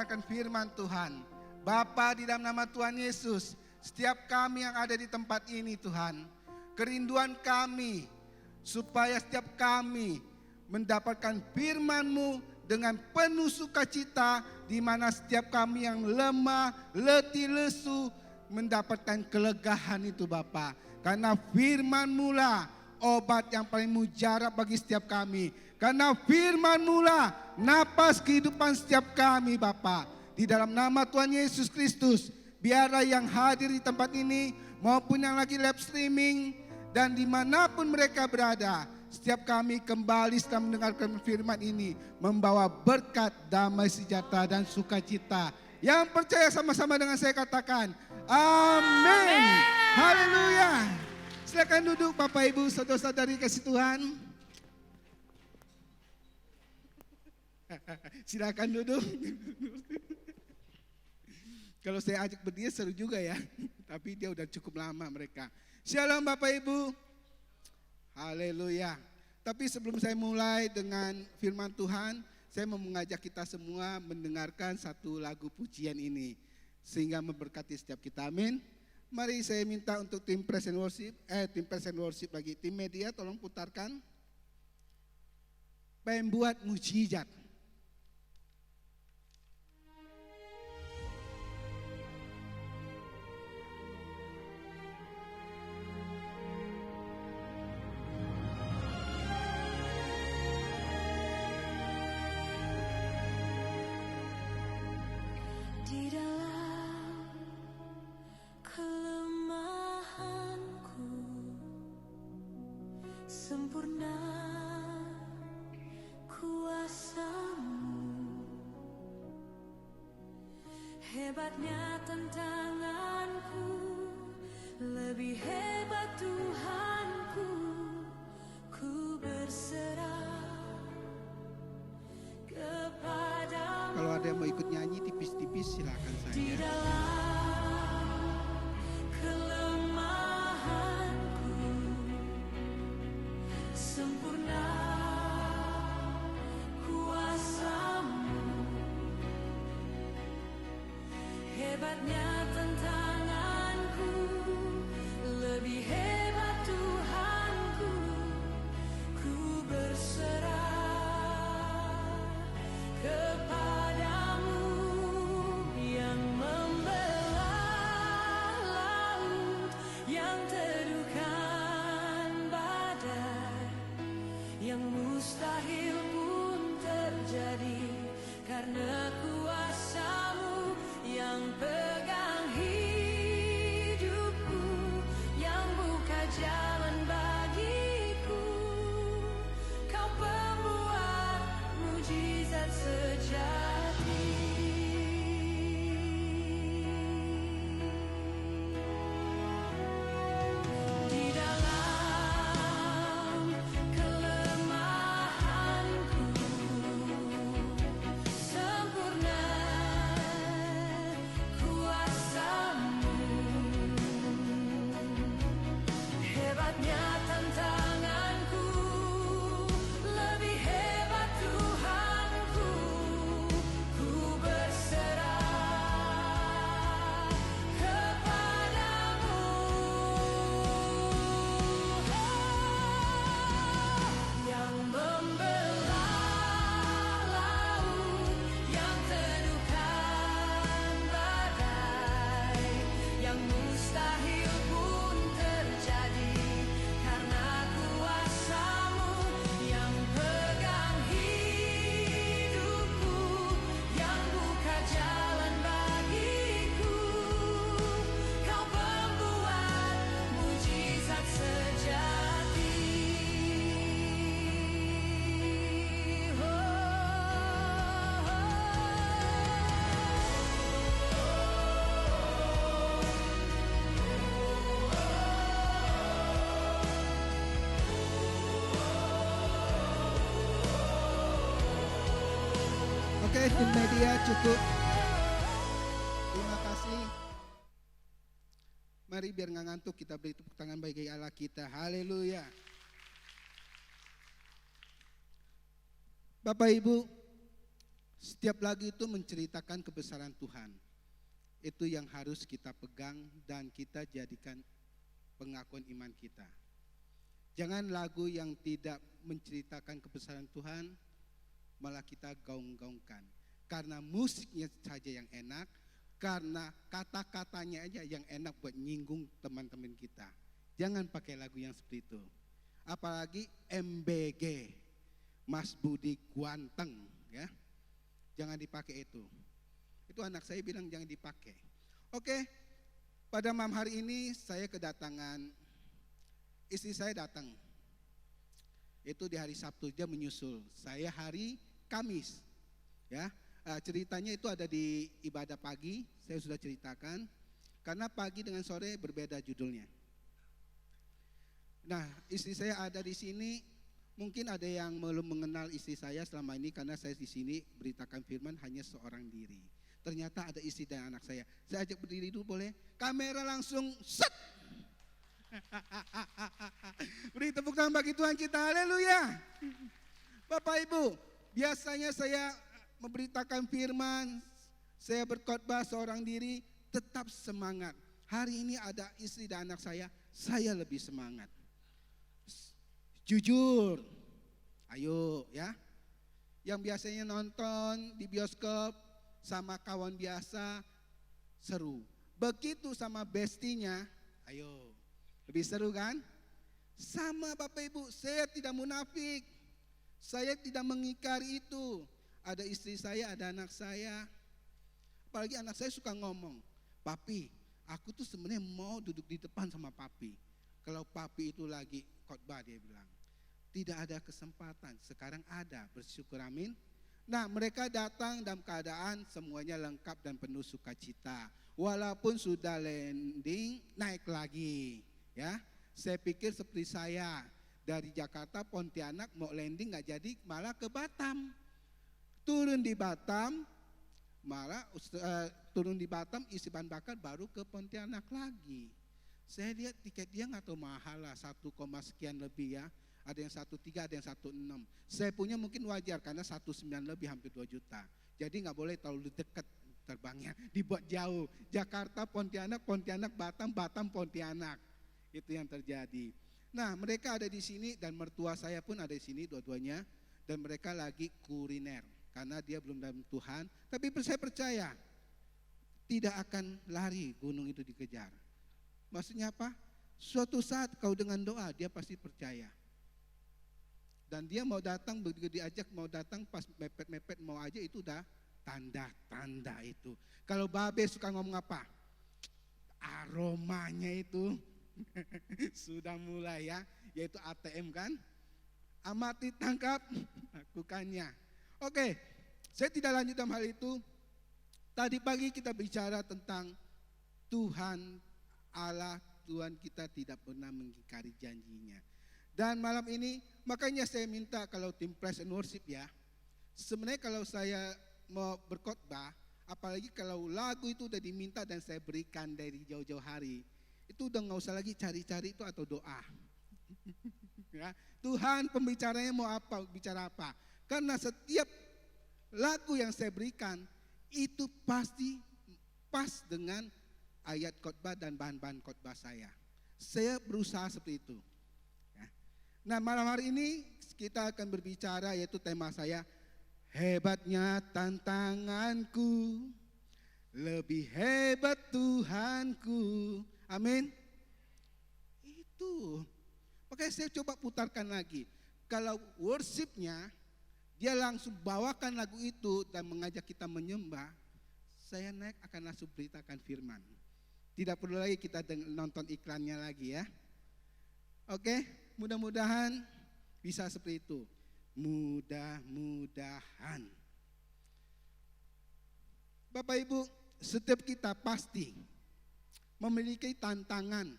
mendengarkan firman Tuhan. Bapa, di dalam nama Tuhan Yesus, setiap kami yang ada di tempat ini Tuhan, kerinduan kami supaya setiap kami mendapatkan firman-Mu dengan penuh sukacita, di mana setiap kami yang lemah, letih, lesu mendapatkan kelegaan itu Bapa. Karena firman-Mu lah obat yang paling mujarab bagi setiap kami. Karena firman-Mu lah napas kehidupan setiap kami Bapa. Di dalam nama Tuhan Yesus Kristus, biarlah yang hadir di tempat ini maupun yang lagi live streaming dan dimanapun mereka berada, setiap kami kembali setelah mendengarkan firman ini membawa berkat, damai sejahtera dan sukacita. Yang percaya sama-sama dengan saya katakan, amin. Haleluya. Silakan duduk Bapak Ibu, saudara-saudari kasih Tuhan. Silakan duduk. Kalau saya ajak berdiri seru juga ya, tapi dia udah cukup lama mereka. Shalom Bapak Ibu. Haleluya. Tapi sebelum saya mulai dengan firman Tuhan, saya mau mengajak kita semua mendengarkan satu lagu pujian ini. Sehingga memberkati setiap kita, amin. Mari saya minta untuk tim Praise and Worship lagi, tim media tolong putarkan. Pembuat mujizat. Di dalam kelemahanku sempurna kuasa-Mu, hebatnya tantanganku, lebih hebat Tuhanku, ku berserah kepadamu. Kalau ada yang mau ikut nyanyi tipis-tipis silakan Di saja. dalam kelemahanku sempurna kuasa-Mu, hebatnya tantanganku, lebih hebat Tuhanku, ku berserah kepadamu. Yang membelah laut, yang teduhkan badai, yang mustahil pun terjadi karena kuasa-Mu yang pegang hidupku, yang buka jalan bagiku. Kau pembuat mujizat sejati. Di dalam kelemahanku sempurna kuasa-Mu, hebatnya tantanganku, lebih hebat Tuhanku, ku berserah kepadamu. Yang membelah laut, yang teduhkan badai, yang mustahil pun terjadi karena kuasa-Mu, yang pegang hidupku, yang buka jalan bagiku. Kau pembuat mujizat sejati. Oke, tim media cukup. Terima kasih. Mari biar nggak ngantuk kita beri tepuk tangan bagi Allah kita. Haleluya. Bapak Ibu, Setiap lagu itu menceritakan kebesaran Tuhan. Itu yang harus kita pegang dan kita jadikan pengakuan iman kita. Jangan lagu yang tidak menceritakan kebesaran Tuhan malah kita gaung-gaungkan. Karena musiknya saja yang enak, karena kata-katanya aja yang enak buat nyinggung teman-teman kita. Jangan pakai lagu yang seperti itu. Apalagi MBG, Mas Budi Guanteng, ya. Jangan dipakai itu. Itu anak saya bilang jangan dipakai. Oke, pada malam hari ini saya kedatangan, istri saya datang. Itu di hari Sabtu, dia menyusul. Saya hari Kamis, ya. Ceritanya itu ada di ibadah pagi, saya sudah ceritakan. Karena pagi dengan sore berbeda judulnya. Nah, istri saya ada di sini. Mungkin ada yang belum mengenal istri saya selama ini karena saya di sini beritakan firman hanya seorang diri. Ternyata ada istri dan anak saya. Saya ajak berdiri dulu boleh? Kamera langsung set. Beri tepuk tangan bagi Tuhan kita. Haleluya. Bapak Ibu, biasanya saya memberitakan firman, saya berkhotbah seorang diri, tetap semangat. Hari ini ada istri dan anak saya lebih semangat. Jujur, ayo ya. Yang biasanya nonton di bioskop sama kawan biasa, seru. Begitu sama bestinya, ayo. Lebih seru kan? Sama Bapak Ibu, saya tidak munafik. Saya tidak mengingkari itu. Ada istri saya, ada anak saya. Apalagi anak saya suka ngomong, "Papi, aku tuh sebenarnya mau duduk di depan sama papi." Kalau papi itu lagi khotbah, dia bilang, tidak ada kesempatan, sekarang ada, bersyukur amin. Nah, mereka datang dalam keadaan semuanya lengkap dan penuh sukacita. Walaupun sudah landing, naik lagi, ya. Saya pikir seperti saya, dari Jakarta Pontianak mau landing nggak jadi, malah ke Batam. Turun di Batam, isi bahan bakar baru ke Pontianak lagi. Saya lihat tiket dia nggak tahu mahal lah, 1, sekian lebih ya. Ada yang 1,3, ada yang 1,6. Saya punya mungkin wajar karena 1,9 lebih, hampir 2 juta. Jadi nggak boleh terlalu dekat terbangnya, dibuat jauh. Jakarta, Pontianak, Pontianak, Batam, Batam, Pontianak. Itu yang terjadi. Nah, mereka ada di sini dan mertua saya pun ada di sini dua-duanya. Dan mereka lagi kuliner karena dia belum dalam Tuhan. Tapi saya percaya tidak akan lari gunung itu dikejar. Maksudnya apa? Suatu saat kau dengan doa dia pasti percaya. Dan dia mau datang, begitu diajak mau datang pas mepet-mepet mau aja itu udah tanda-tanda itu. Kalau babe suka ngomong apa? Aromanya itu sudah mulai ya, yaitu ATM kan. Amati, tangkap, lakukannya. Oke, saya tidak lanjut dalam hal itu. Tadi pagi kita bicara tentang Tuhan Allah, Tuhan kita tidak pernah mengingkari janjinya. Dan malam ini makanya saya minta kalau tim Praise and Worship ya, sebenarnya kalau saya mau berkhotbah, apalagi kalau lagu itu udah diminta dan saya berikan dari jauh-jauh hari, itu udah nggak usah lagi cari-cari itu atau doa. Ya, Tuhan pembicaranya mau apa, bicara apa. Karena setiap lagu yang saya berikan itu pasti pas dengan ayat khotbah dan bahan-bahan khotbah saya. Saya berusaha seperti itu. Ya. Nah, malam hari ini kita akan berbicara, yaitu tema saya, hebatnya tantanganku, lebih hebat Tuhanku. Amin. Itu. Makanya saya coba putarkan lagi. Kalau worshipnya, dia langsung bawakan lagu itu dan mengajak kita menyembah, saya naik akan langsung beritakan firman. Tidak perlu lagi kita nonton iklannya lagi ya. Oke, mudah-mudahan bisa seperti itu. Mudah-mudahan. Bapak Ibu, setiap kita pasti memiliki tantangan.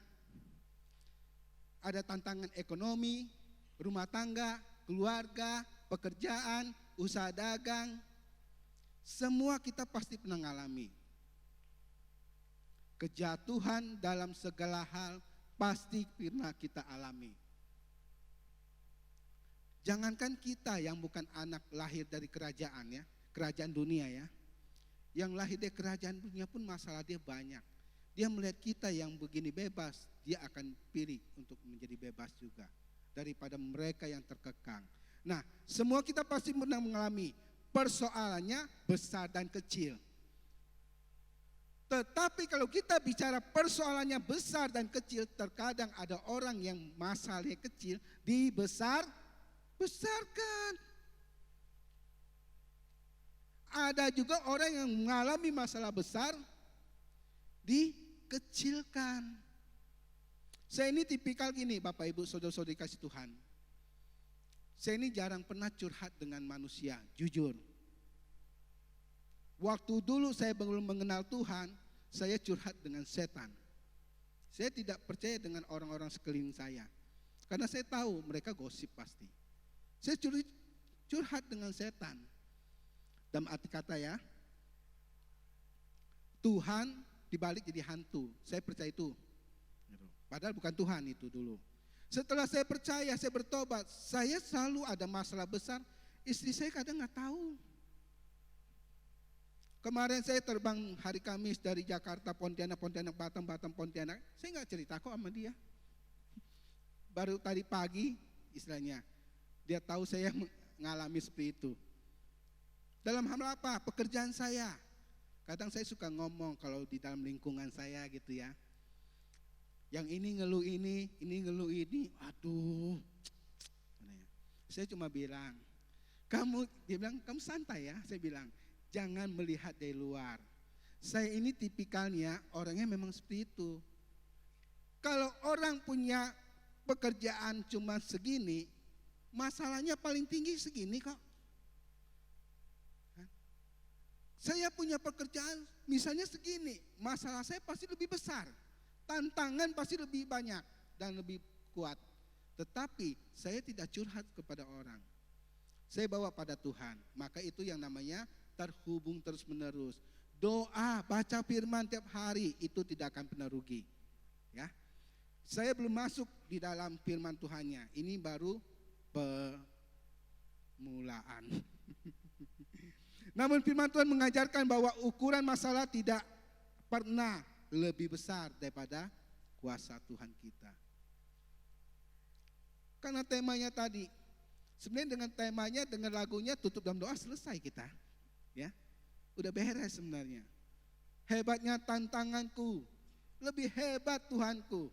Ada tantangan ekonomi, rumah tangga, keluarga, pekerjaan, usaha dagang. Semua kita pasti pernah mengalami. Kejatuhan dalam segala hal pasti pernah kita alami. Jangankan kita yang bukan anak lahir dari kerajaan ya. kerajaan dunia ya. Yang lahir dari kerajaan dunia pun masalah dia banyak. Dia melihat kita yang begini bebas, dia akan pilih untuk menjadi bebas juga daripada mereka yang terkekang. Nah, semua kita pasti pernah mengalami persoalannya besar dan kecil. Tetapi kalau kita bicara persoalannya besar dan kecil, terkadang ada orang yang masalahnya kecil dibesarkan. Ada juga orang yang mengalami masalah besar dikecilkan. Saya ini tipikal gini, Bapak Ibu saudara-saudari kasih Tuhan. Saya ini jarang pernah curhat dengan manusia, jujur. Waktu dulu saya belum mengenal Tuhan, saya curhat dengan setan. Saya tidak percaya dengan orang-orang sekeliling saya. Karena saya tahu mereka gosip pasti. Saya curhat dengan setan. Dalam arti kata ya, Tuhan dibalik jadi hantu. Saya percaya itu. Padahal bukan Tuhan itu dulu. Setelah saya percaya, saya bertobat, saya selalu ada masalah besar. Istri saya kadang nggak tahu. Kemarin saya terbang hari Kamis dari Jakarta, Pontianak, Batam, Pontianak. Saya nggak cerita kok sama dia. Baru tadi pagi istilahnya, dia tahu saya mengalami seperti itu. Dalam hal apa? Pekerjaan saya. Kadang saya suka ngomong kalau di dalam lingkungan saya gitu ya. Yang ini ngeluh ini ngeluh ini. Aduh. Saya cuma bilang, dia bilang, kamu santai ya. Saya bilang, jangan melihat dari luar. Saya ini tipikalnya orangnya memang seperti itu. Kalau orang punya pekerjaan cuma segini, masalahnya paling tinggi segini kok. Saya punya pekerjaan misalnya segini, masalah saya pasti lebih besar. Tantangan pasti lebih banyak dan lebih kuat. Tetapi saya tidak curhat kepada orang. Saya bawa pada Tuhan. Maka itu yang namanya terhubung terus menerus. Doa, baca firman tiap hari itu tidak akan pernah rugi. Ya. Saya belum masuk di dalam firman Tuhannya. Ini baru permulaan. Namun firman Tuhan mengajarkan bahwa ukuran masalah tidak pernah lebih besar daripada kuasa Tuhan kita. Karena temanya tadi, sebenarnya dengan temanya, dengan lagunya, tutup dalam doa, selesai kita. Ya, udah beres sebenarnya. Hebatnya tantanganku, lebih hebat Tuhanku.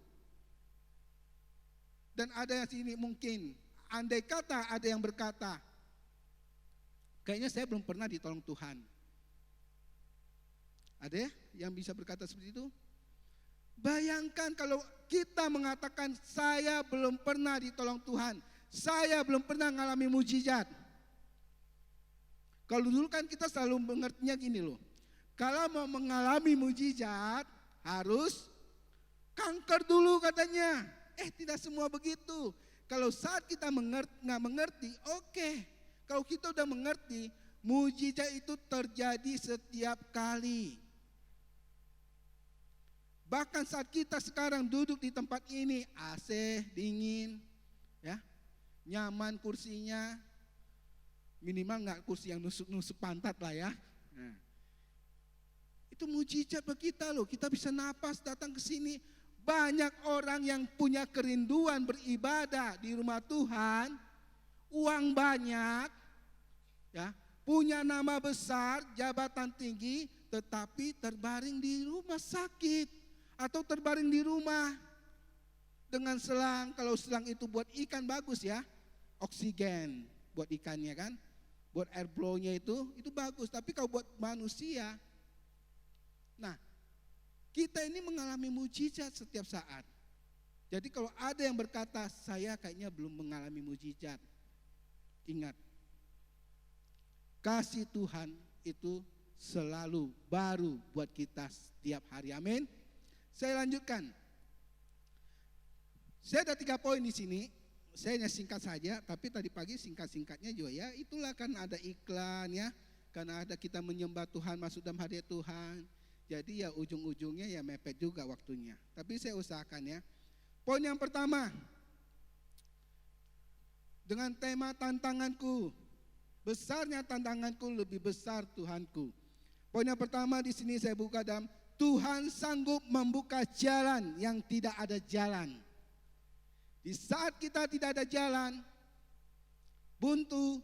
Dan ada yang sini mungkin, andai kata ada yang berkata, kayaknya saya belum pernah ditolong Tuhan. Ada ya yang bisa berkata seperti itu? Bayangkan kalau kita mengatakan saya belum pernah ditolong Tuhan, saya belum pernah mengalami mujizat. Kalau dulu kan kita selalu mengertinya gini loh, kalau mau mengalami mujizat harus kanker dulu katanya. Tidak semua begitu. Kalau saat kita nggak mengerti, oke. Kalau kita udah mengerti, mujizat itu terjadi setiap kali. Bahkan saat kita sekarang duduk di tempat ini, AC dingin, ya, nyaman kursinya, minimal nggak kursi yang nusuk-nusuk pantat lah ya. Nah, itu mujizat bagi kita loh. Kita bisa napas datang ke sini. Banyak orang yang punya kerinduan beribadah di rumah Tuhan, uang banyak, ya, punya nama besar, jabatan tinggi, tetapi terbaring di rumah sakit atau terbaring di rumah dengan selang. Kalau selang itu buat ikan bagus ya, oksigen buat ikannya kan, buat air flow-nya itu bagus. Tapi kalau buat manusia, nah kita ini mengalami mujizat setiap saat. Jadi kalau ada yang berkata saya kayaknya belum mengalami mujizat, ingat, kasih Tuhan itu selalu baru buat kita setiap hari. Amin. Saya lanjutkan. Saya ada 3 poin di sini. Saya hanya singkat saja, tapi tadi pagi singkat-singkatnya juga ya. Itulah kan ada iklan ya, karena ada kita menyembah Tuhan, masuk dalam hadirat Tuhan. Jadi ya ujung-ujungnya ya mepet juga waktunya. Tapi saya usahakan ya. Poin yang pertama, dengan tema tantanganku, Besarnya tantanganku lebih besar Tuhanku. Poin yang pertama di sini saya buka dalam Tuhan sanggup membuka jalan yang tidak ada jalan. Di saat kita tidak ada jalan buntu,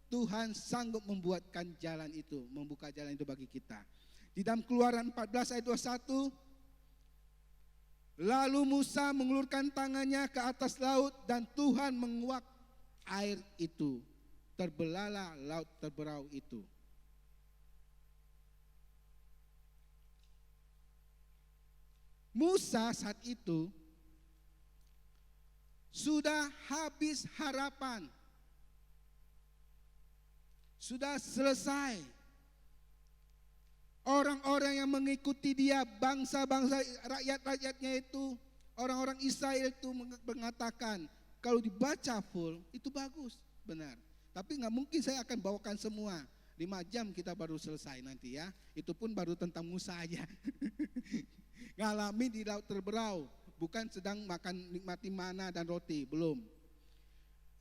Tuhan sanggup membuatkan jalan itu, membuka jalan itu bagi kita. Di dalam Keluaran 14 ayat 21, lalu Musa mengulurkan tangannya ke atas laut dan Tuhan menguak air itu. Terbelahlah laut terberau itu. Musa saat itu sudah habis harapan. Sudah selesai. Orang-orang yang mengikuti dia, bangsa-bangsa rakyat-rakyatnya itu, orang-orang Israel itu mengatakan, kalau dibaca full itu bagus, benar. Tapi nggak mungkin saya akan bawakan semua. 5 jam kita baru selesai nanti ya. Itu pun baru tentang Musa aja. Ngalami di laut terberau, bukan sedang makan nikmati mana dan roti, belum.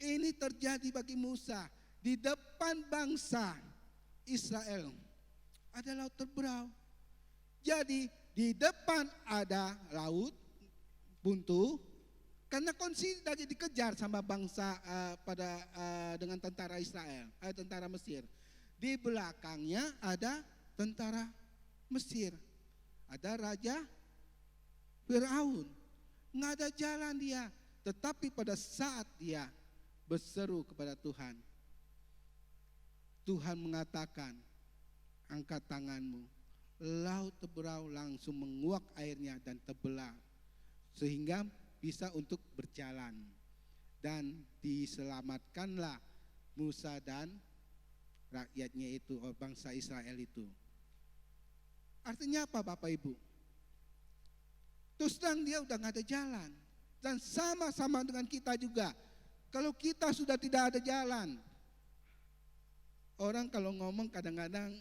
Ini terjadi bagi Musa di depan bangsa Israel. Ada laut terberau. Jadi di depan ada laut buntu karena kondisi lagi dikejar sama bangsa dengan tentara Israel, tentara Mesir. Di belakangnya ada tentara Mesir. Ada raja Firaun, nggak ada jalan dia. Tetapi pada saat dia berseru kepada Tuhan, Tuhan mengatakan, angkat tanganmu. Laut terberau langsung menguak airnya dan terbelah. Sehingga bisa untuk berjalan. Dan diselamatkanlah Musa dan rakyatnya itu, bangsa Israel itu. Artinya apa Bapak Ibu? Terus terang dia udah gak ada jalan. Dan sama-sama dengan kita juga. Kalau kita sudah tidak ada jalan. Orang kalau ngomong kadang-kadang,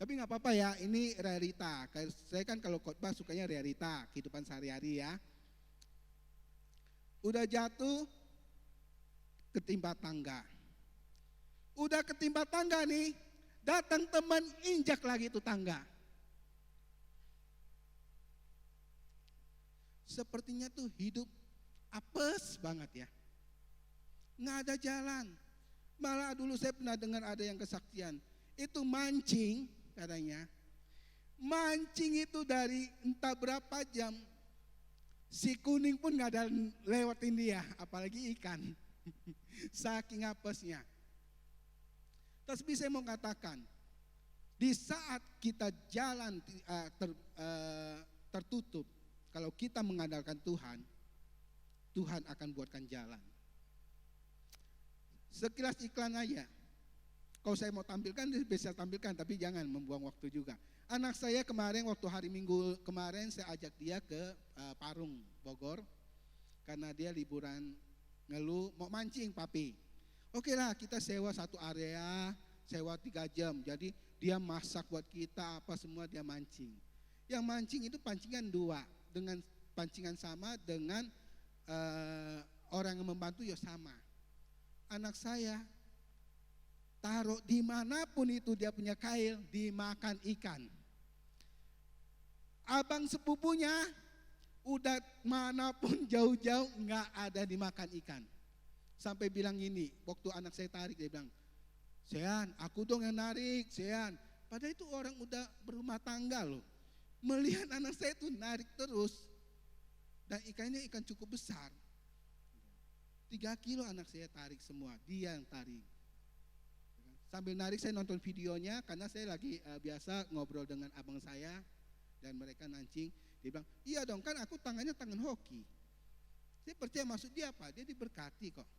tapi gak apa-apa ya, ini realita. Saya kan kalau khotbah sukanya realita, kehidupan sehari-hari ya. Udah jatuh, ketimpa tangga. Udah ketimpa tangga nih, datang teman injak lagi itu tangga. Sepertinya tuh hidup apes banget ya. Nggak ada jalan. Malah dulu saya pernah dengar ada yang kesaksian. Itu mancing katanya. Mancing itu dari entah berapa jam. Si kuning pun nggak ada lewatin dia. Apalagi ikan. Saking apesnya. Tapi saya mau katakan. Di saat kita jalan tertutup. Kalau kita mengandalkan Tuhan, Tuhan akan buatkan jalan. Sekilas iklan aja. Kalau saya mau tampilkan, bisa tampilkan, tapi jangan membuang waktu juga. Anak saya kemarin, waktu hari Minggu kemarin, saya ajak dia ke Parung, Bogor. Karena dia liburan ngeluh, mau mancing papi. Oke lah, kita sewa satu area, sewa 3 jam. Jadi dia masak buat kita, apa semua dia mancing. Yang mancing itu pancingan 2. Dengan pancingan sama dengan orang yang membantu ya sama. Anak saya taruh dimanapun itu dia punya kail, dimakan ikan. Abang sepupunya udah manapun jauh-jauh nggak ada dimakan ikan. Sampai bilang gini, waktu anak saya tarik dia bilang, Sean, aku dong yang narik, Sean. Padahal itu orang udah berumah tangga loh. Melihat anak saya itu narik terus. Dan ikannya ikan cukup besar. 3 kilo anak saya tarik semua, dia yang tarik. Sambil narik saya nonton videonya karena saya lagi biasa ngobrol dengan abang saya. Dan mereka nancing, dia bilang, iya dong kan aku tangannya tangan hoki. Saya percaya maksud dia apa, dia diberkati kok.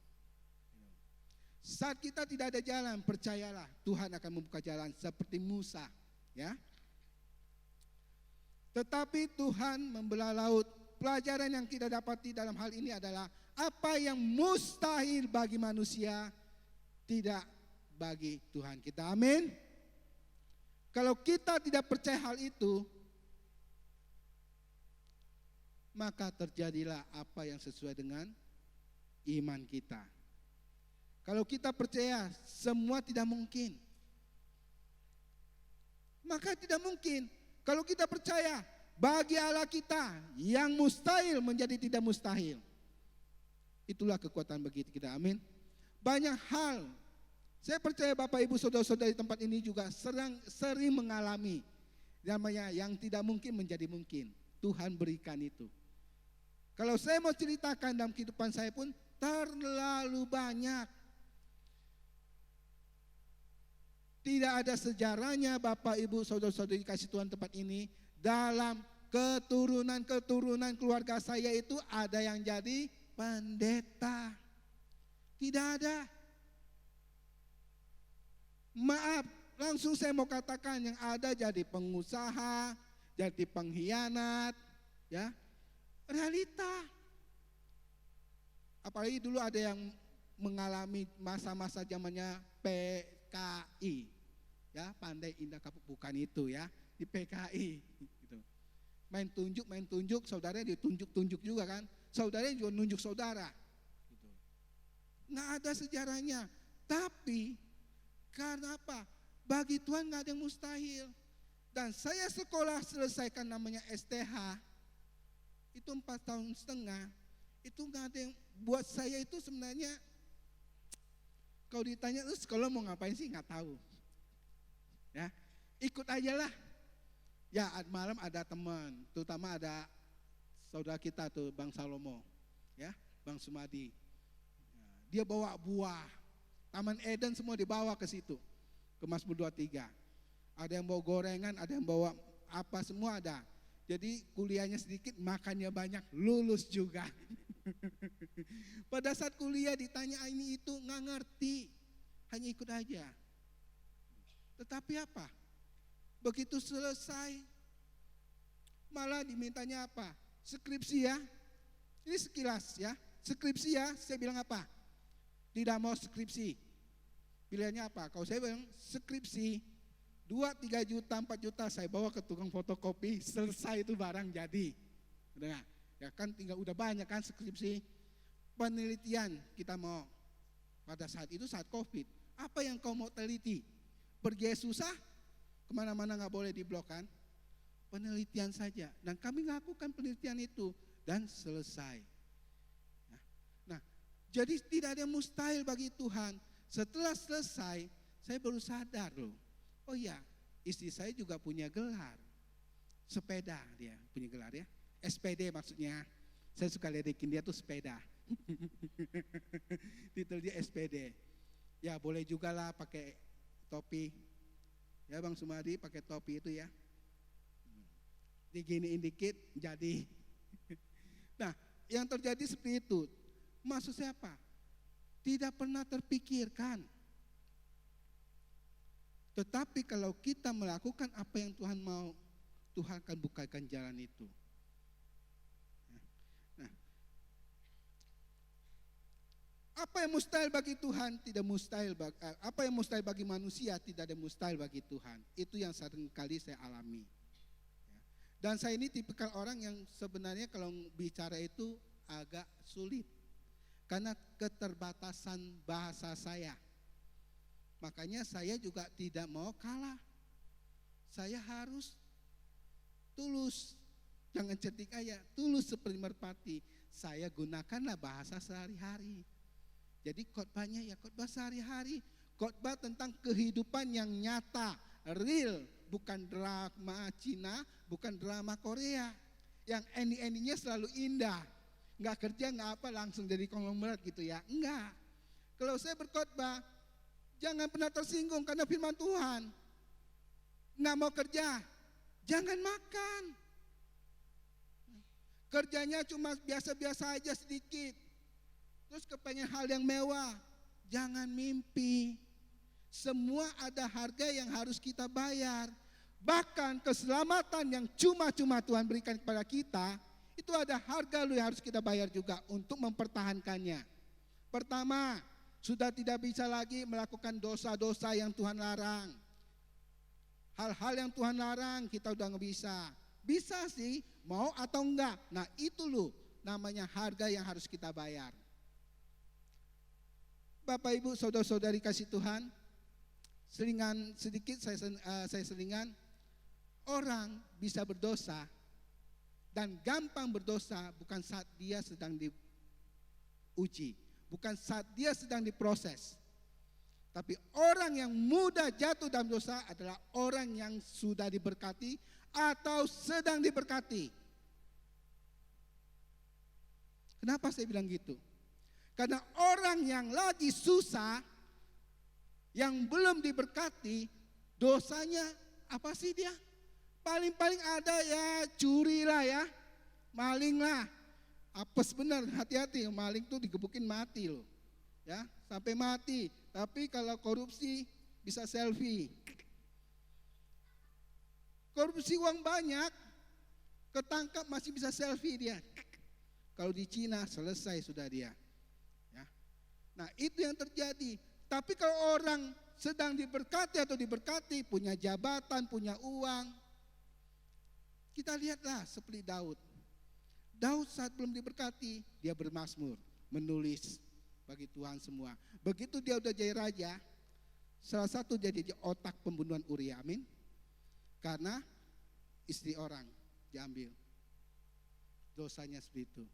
Saat kita tidak ada jalan, percayalah Tuhan akan membuka jalan seperti Musa. Ya. Tetapi Tuhan membelah laut. Pelajaran yang kita dapati dalam hal ini adalah apa yang mustahil bagi manusia tidak bagi Tuhan kita. Amin. Kalau kita tidak percaya hal itu, maka terjadilah apa yang sesuai dengan iman kita. Kalau kita percaya semua tidak mungkin, maka tidak mungkin. Kalau kita percaya bagi Allah kita yang mustahil menjadi tidak mustahil. Itulah kekuatan bagi kita, amin. Banyak hal, saya percaya Bapak Ibu Saudara-saudara di tempat ini juga sering mengalami namanya yang tidak mungkin menjadi mungkin. Tuhan berikan itu. Kalau saya mau ceritakan dalam kehidupan saya pun terlalu banyak. Tidak ada sejarahnya Bapak Ibu Saudara-saudari kasih Tuhan tempat ini. Dalam keturunan keluarga saya itu ada yang jadi pendeta. Tidak ada. Maaf, langsung saya mau katakan yang ada jadi pengusaha, jadi pengkhianat, ya. Realita. Apalagi dulu ada yang mengalami masa-masa zamannya PKI. Ya, pandai indah kapuk, bukan itu ya, di PKI gitu. Main tunjuk, saudaranya ditunjuk juga kan. Saudaranya juga nunjuk saudara. Gitu. Nggak ada sejarahnya. Tapi karena apa? Bagi Tuhan nggak ada yang mustahil. Dan saya sekolah selesaikan namanya STH. Itu 4,5 tahun. Itu nggak ada yang buat saya itu sebenarnya. Kalau ditanya terus sekolah mau ngapain sih nggak tahu. Ya, ikut aja lah. Ya, malam ada teman, terutama ada saudara kita tuh Bang Salomo, ya, Bang Sumadi. Dia bawa buah, Taman Eden semua dibawa ke situ, ke Mazmur 23. Ada yang bawa gorengan, ada yang bawa apa semua ada. Jadi kuliahnya sedikit, makannya banyak, lulus juga. Pada saat kuliah ditanya ini itu nggak ngerti, hanya ikut aja. Tetapi apa? Begitu selesai, malah dimintanya apa? Skripsi ya. Ini sekilas ya. Skripsi ya, saya bilang apa? Tidak mau skripsi. Pilihannya apa? Kalau saya bilang skripsi, 2-3 juta, 4 juta saya bawa ke tukang fotokopi, selesai itu barang jadi. Udah gak? Ya kan tinggal udah banyak kan skripsi. Penelitian kita mau. Pada saat itu saat COVID, apa yang kau mau teliti? Pergi susah, kemana-mana gak boleh diblok kan. Penelitian saja. Dan kami lakukan penelitian itu dan selesai. Nah, jadi tidak ada yang mustahil bagi Tuhan. Setelah selesai, saya baru sadar loh. Oh iya, istri saya juga punya gelar. Sepeda dia punya gelar ya. SPD maksudnya. Saya suka ledekin dia tuh sepeda. Titel dia SPD. Ya boleh juga lah pakai topi. Ya Bang Sumadi pakai topi itu ya. Diginiin dikit jadi. Nah yang terjadi seperti itu. Maksud saya apa? Tidak pernah terpikirkan. Tetapi kalau kita melakukan apa yang Tuhan mau, Tuhan akan bukakan jalan itu. Nah, apa yang mustahil bagi Tuhan tidak mustahil, apa yang mustahil bagi manusia tidak ada mustahil bagi Tuhan. Itu yang seringkali saya alami. Dan saya ini tipikal orang yang sebenarnya kalau bicara itu agak sulit karena keterbatasan bahasa saya. Makanya saya juga tidak mau kalah. Saya harus tulus, jangan cetik aja, tulus seperti merpati. Saya gunakanlah bahasa sehari-hari. Jadi khotbahnya ya khotbah sehari-hari, khotbah tentang kehidupan yang nyata, real, bukan drama Cina, bukan drama Korea. Yang ending-endingnya selalu indah. Enggak kerja, enggak apa, langsung jadi konglomerat gitu ya. Enggak. Kalau saya berkhotbah, jangan pernah tersinggung karena firman Tuhan. Nggak mau kerja, jangan makan. Kerjanya cuma biasa-biasa aja sedikit. Terus kepengen hal yang mewah, jangan mimpi. Semua ada harga yang harus kita bayar. Bahkan keselamatan yang cuma-cuma Tuhan berikan kepada kita, itu ada harga yang harus kita bayar juga untuk mempertahankannya. Pertama, sudah tidak bisa lagi melakukan dosa-dosa yang Tuhan larang. Hal-hal yang Tuhan larang kita udah nggak bisa. Bisa sih, mau atau enggak. Nah itu loh namanya harga yang harus kita bayar. Bapak Ibu, saudara-saudari kasih Tuhan, selingan sedikit saya selingan, orang bisa berdosa dan gampang berdosa bukan saat dia sedang diuji, bukan saat dia sedang diproses. Tapi orang yang mudah jatuh dalam dosa adalah orang yang sudah diberkati atau sedang diberkati. Kenapa saya bilang gitu? Karena orang yang lagi susah, yang belum diberkati, dosanya apa sih dia? Paling-paling ada ya curi lah ya, maling lah. Apes benar, hati-hati, maling tuh digebukin mati loh. Ya, sampai mati. Tapi kalau korupsi bisa selfie. Korupsi uang banyak, ketangkap masih bisa selfie dia. Kalau di Cina selesai sudah dia. Ya. Nah itu yang terjadi. Tapi kalau orang sedang diberkati atau diberkati, punya jabatan, punya uang. Kita lihatlah seperti Daud. Daud saat belum diberkati, dia bermazmur, menulis bagi Tuhan semua. Begitu dia udah jadi raja, salah satu jadi otak pembunuhan Uria, amin. Karena istri orang diambil. Dosanya seperti itu.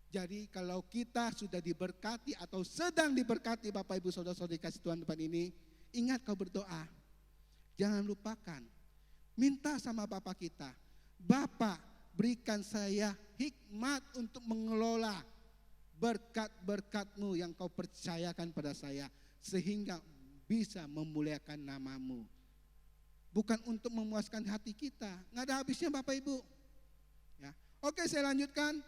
Jadi kalau kita sudah diberkati atau sedang diberkati Bapak Ibu Saudara-saudari kasih Tuhan depan ini, ingat kau berdoa. Jangan lupakan, minta sama Bapak kita, Bapak berikan saya hikmat untuk mengelola berkat-berkat-Mu yang kau percayakan pada saya, sehingga bisa memuliakan nama-Mu. Bukan untuk memuaskan hati kita, nggak ada habisnya Bapak Ibu. Ya. Oke, saya lanjutkan.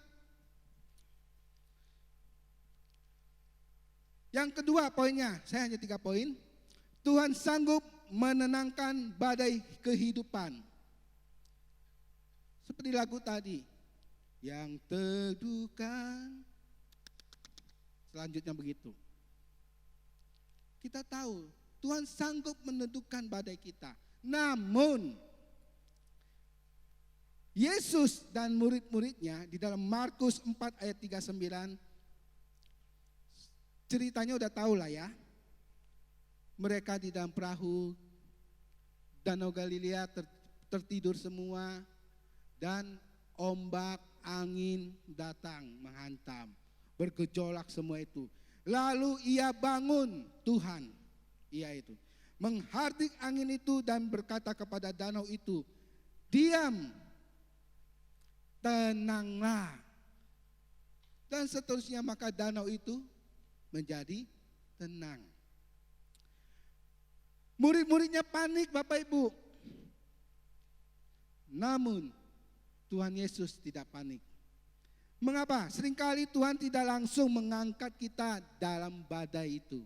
Yang kedua poinnya, saya hanya 3 poin. Tuhan sanggup menenangkan badai kehidupan. Seperti lagu tadi, yang teduhkan. Selanjutnya begitu. Kita tahu Tuhan sanggup meneduhkan badai kita. Namun Yesus dan murid-muridnya di dalam Markus 4 ayat 39, ceritanya udah tahu lah ya. Mereka di dalam perahu, Danau Galilea tertidur semua, dan ombak angin datang menghantam, bergejolak semua itu. Lalu ia bangun, Tuhan, ia itu, menghardik angin itu dan berkata kepada danau itu, diam, tenanglah. Dan seterusnya maka danau itu menjadi tenang. Murid-muridnya panik Bapak Ibu. Namun Tuhan Yesus tidak panik. Mengapa? Seringkali Tuhan tidak langsung mengangkat kita dalam badai itu.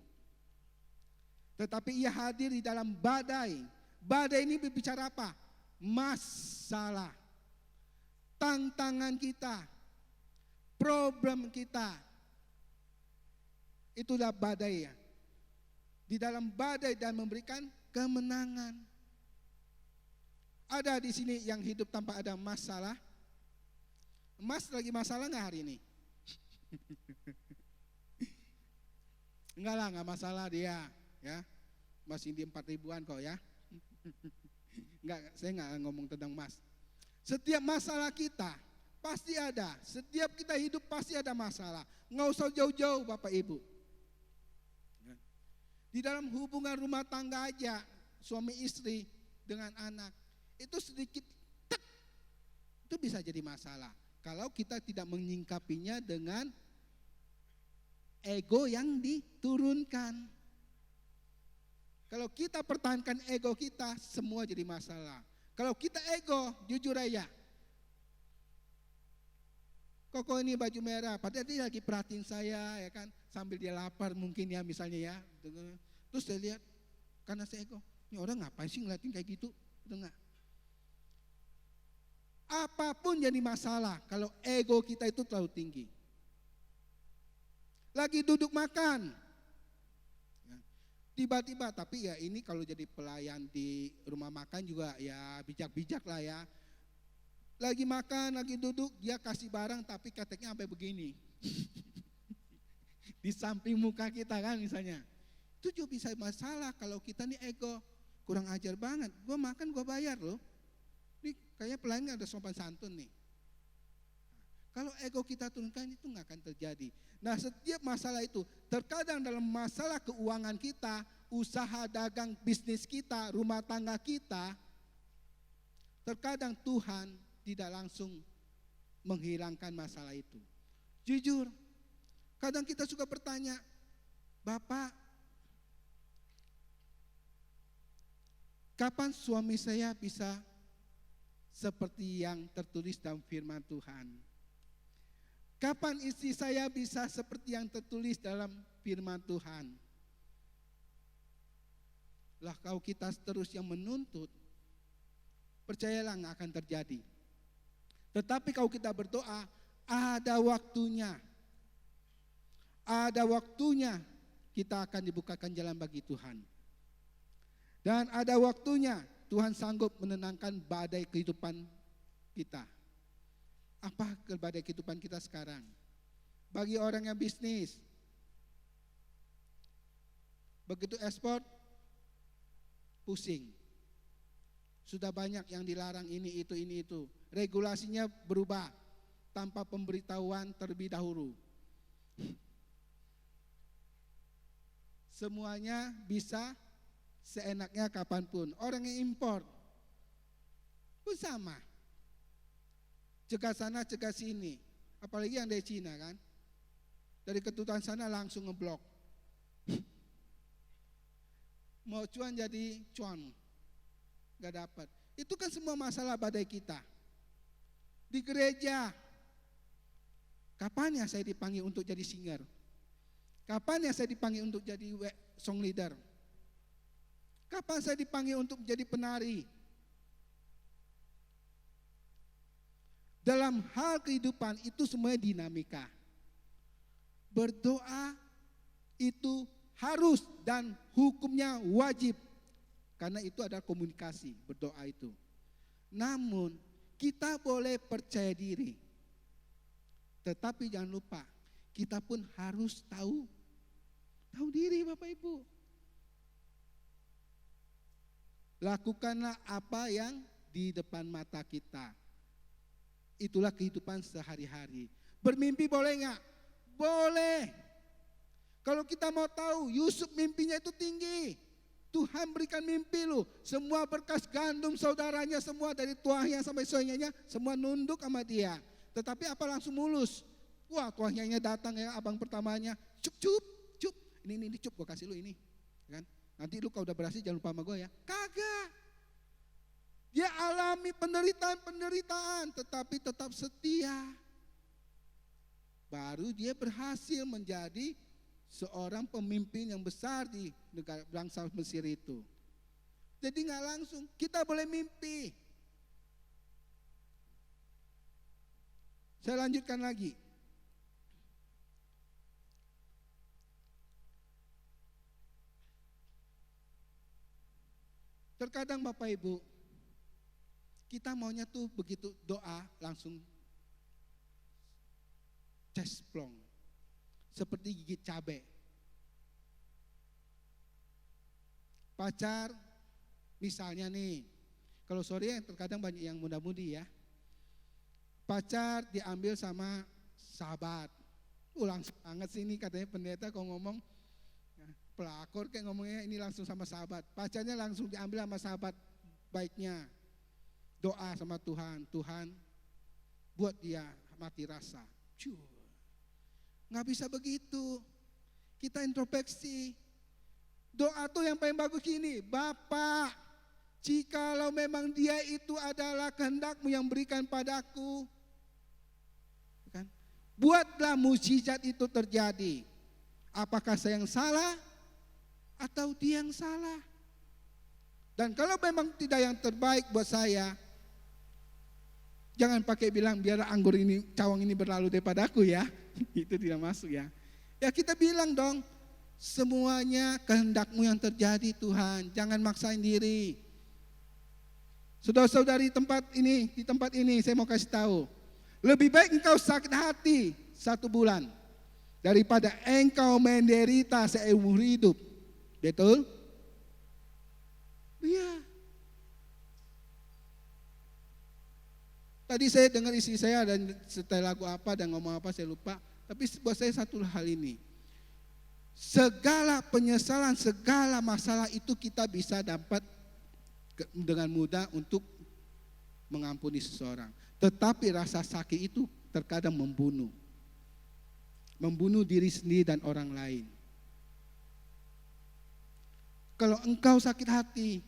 Tetapi ia hadir di dalam badai. Badai ini berbicara apa? Masalah. Tantangan kita. Problem kita. Itulah badai ya. Di dalam badai dan memberikan kemenangan. Ada di sini yang hidup tanpa ada masalah. Mas lagi masalah nggak hari ini? Enggak lah, nggak masalah dia, ya. Masih di 4.000-an kok ya. Enggak, saya nggak ngomong tentang mas. Setiap masalah kita pasti ada. Setiap kita hidup pasti ada masalah. Nggak usah jauh-jauh Bapak Ibu. Di dalam hubungan rumah tangga aja, suami istri dengan anak, itu sedikit tek, itu bisa jadi masalah. Kalau kita tidak menyingkapinya dengan ego yang diturunkan. Kalau kita pertahankan ego kita, semua jadi masalah. Kalau kita ego, jujur aja, Koko ini baju merah, padahal dia lagi perhatiin saya ya kan, sambil dia lapar mungkin ya misalnya ya. Terus saya lihat, karena saya ego, ini orang ngapain sih ngeliatin kayak gitu, udah enggak. Apapun jadi masalah kalau ego kita itu terlalu tinggi. Lagi duduk makan, ya, tiba-tiba, tapi ya ini kalau jadi pelayan di rumah makan juga ya bijak-bijak lah ya. Lagi makan, lagi duduk, dia kasih barang tapi keteknya sampai begini. di samping muka kita kan misalnya. Itu juga bisa masalah kalau kita nih ego, kurang ajar banget. Gue makan gue bayar loh. Ini kayaknya pelayan ada sopan santun nih. Kalau ego kita turunkan itu nggak akan terjadi. Nah setiap masalah itu, terkadang dalam masalah keuangan kita, usaha dagang bisnis kita, rumah tangga kita, terkadang Tuhan tidak langsung menghilangkan masalah itu. Jujur, kadang kita suka bertanya, Bapak, kapan suami saya bisa seperti yang tertulis dalam firman Tuhan? Kapan istri saya bisa seperti yang tertulis dalam firman Tuhan? Lah kalau kita terus yang menuntut, percayalah nggak akan terjadi. Tetapi kalau kita berdoa, ada waktunya. Ada waktunya kita akan dibukakan jalan bagi Tuhan. Dan ada waktunya Tuhan sanggup menenangkan badai kehidupan kita. Apa badai kehidupan kita sekarang? Bagi orang yang bisnis, begitu ekspor, pusing. Sudah banyak yang dilarang ini itu. Regulasinya berubah tanpa pemberitahuan terlebih dahulu. Semuanya bisa seenaknya kapanpun. Orang yang impor pun sama. Cegah sana, cegah sini. Apalagi yang dari Cina kan. Dari kedutaan sana langsung ngeblok. Mau cuan jadi cuan. Gak dapat. Itu kan semua masalah badai kita. Di gereja. Kapan ya saya dipanggil untuk jadi singer? Kapan ya saya dipanggil untuk jadi song leader? Kapan saya dipanggil untuk menjadi penari? Dalam hal kehidupan itu semuanya dinamika. Berdoa itu harus dan hukumnya wajib. Karena itu adalah komunikasi, berdoa itu. Namun kita boleh percaya diri. Tetapi jangan lupa, kita pun harus tahu diri Bapak Ibu. Lakukanlah apa yang di depan mata kita. Itulah kehidupan sehari-hari. Bermimpi boleh nggak? Boleh. Kalau kita mau tahu, Yusuf mimpinya itu tinggi. Tuhan berikan mimpi lu. Semua berkas gandum saudaranya, semua dari tuahnya sampai soyanya, semua nunduk sama dia. Tetapi apa langsung mulus? Wah tuahnya datang ya, abang pertamanya, cup. Ini cup, gue kasih lu ini. Kan? Nanti lu kalau udah berhasil jangan lupa sama gue ya. Kagak. Dia alami penderitaan, tetapi tetap setia. Baru dia berhasil menjadi seorang pemimpin yang besar di negara bangsa Mesir itu. Jadi nggak langsung, kita boleh mimpi. Saya lanjutkan lagi. Terkadang Bapak Ibu, kita maunya tuh begitu doa langsung cesplong. Seperti gigit cabai. Pacar misalnya nih, kalau sore terkadang banyak yang muda-mudi ya. Pacar diambil sama sahabat. Langsung banget sih ini katanya pendeta kalau ngomong pelakor kayak ngomongnya ini langsung sama sahabat. Pacarnya langsung diambil sama sahabat baiknya. Doa sama Tuhan, Tuhan buat dia mati rasa. Nggak bisa begitu. Kita introspeksi. Doa tuh yang paling bagus gini, Bapak, jikalau memang dia itu adalah kehendak-Mu yang berikan padaku, kan? Buatlah mukjizat itu terjadi. Apakah saya yang salah atau dia yang salah? Dan kalau memang tidak yang terbaik buat saya, jangan pakai bilang biar anggur ini, cawang ini berlalu daripada aku ya. Itu tidak masuk ya. Ya kita bilang dong, semuanya kehendak-Mu yang terjadi Tuhan. Jangan maksain diri. Saudara-saudari di tempat ini saya mau kasih tahu. Lebih baik engkau sakit hati 1 bulan. daripada engkau menderita seumur hidup. Betul? Iya. Tadi saya dengar istri saya dan setel lagu apa dan ngomong apa saya lupa. Tapi buat saya satu hal ini. Segala penyesalan, segala masalah itu kita bisa dapat dengan mudah untuk mengampuni seseorang. Tetapi rasa sakit itu terkadang membunuh. Membunuh diri sendiri dan orang lain. Kalau engkau sakit hati,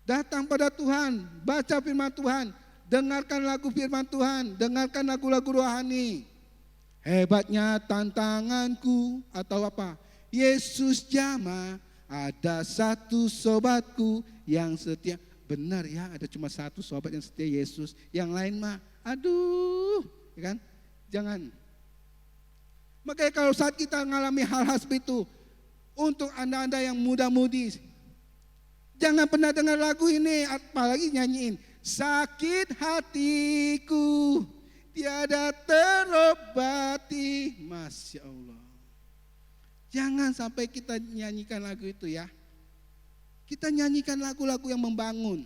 datang pada Tuhan, baca firman Tuhan, dengarkan lagu firman Tuhan, dengarkan lagu-lagu rohani. Hebatnya tantanganku atau apa? Yesus jamah, ada satu sobatku yang setia. Benar ya, ada cuma satu sobat yang setia Yesus. Yang lain mah, aduh, ya kan? Jangan. Makanya kalau saat kita mengalami hal-hal seperti itu, untuk anda-anda yang muda-mudi, jangan pernah dengar lagu ini, apalagi nyanyiin. Sakit hatiku tiada terobati. Masya Allah. Jangan sampai kita nyanyikan lagu itu ya. Kita nyanyikan lagu-lagu yang membangun.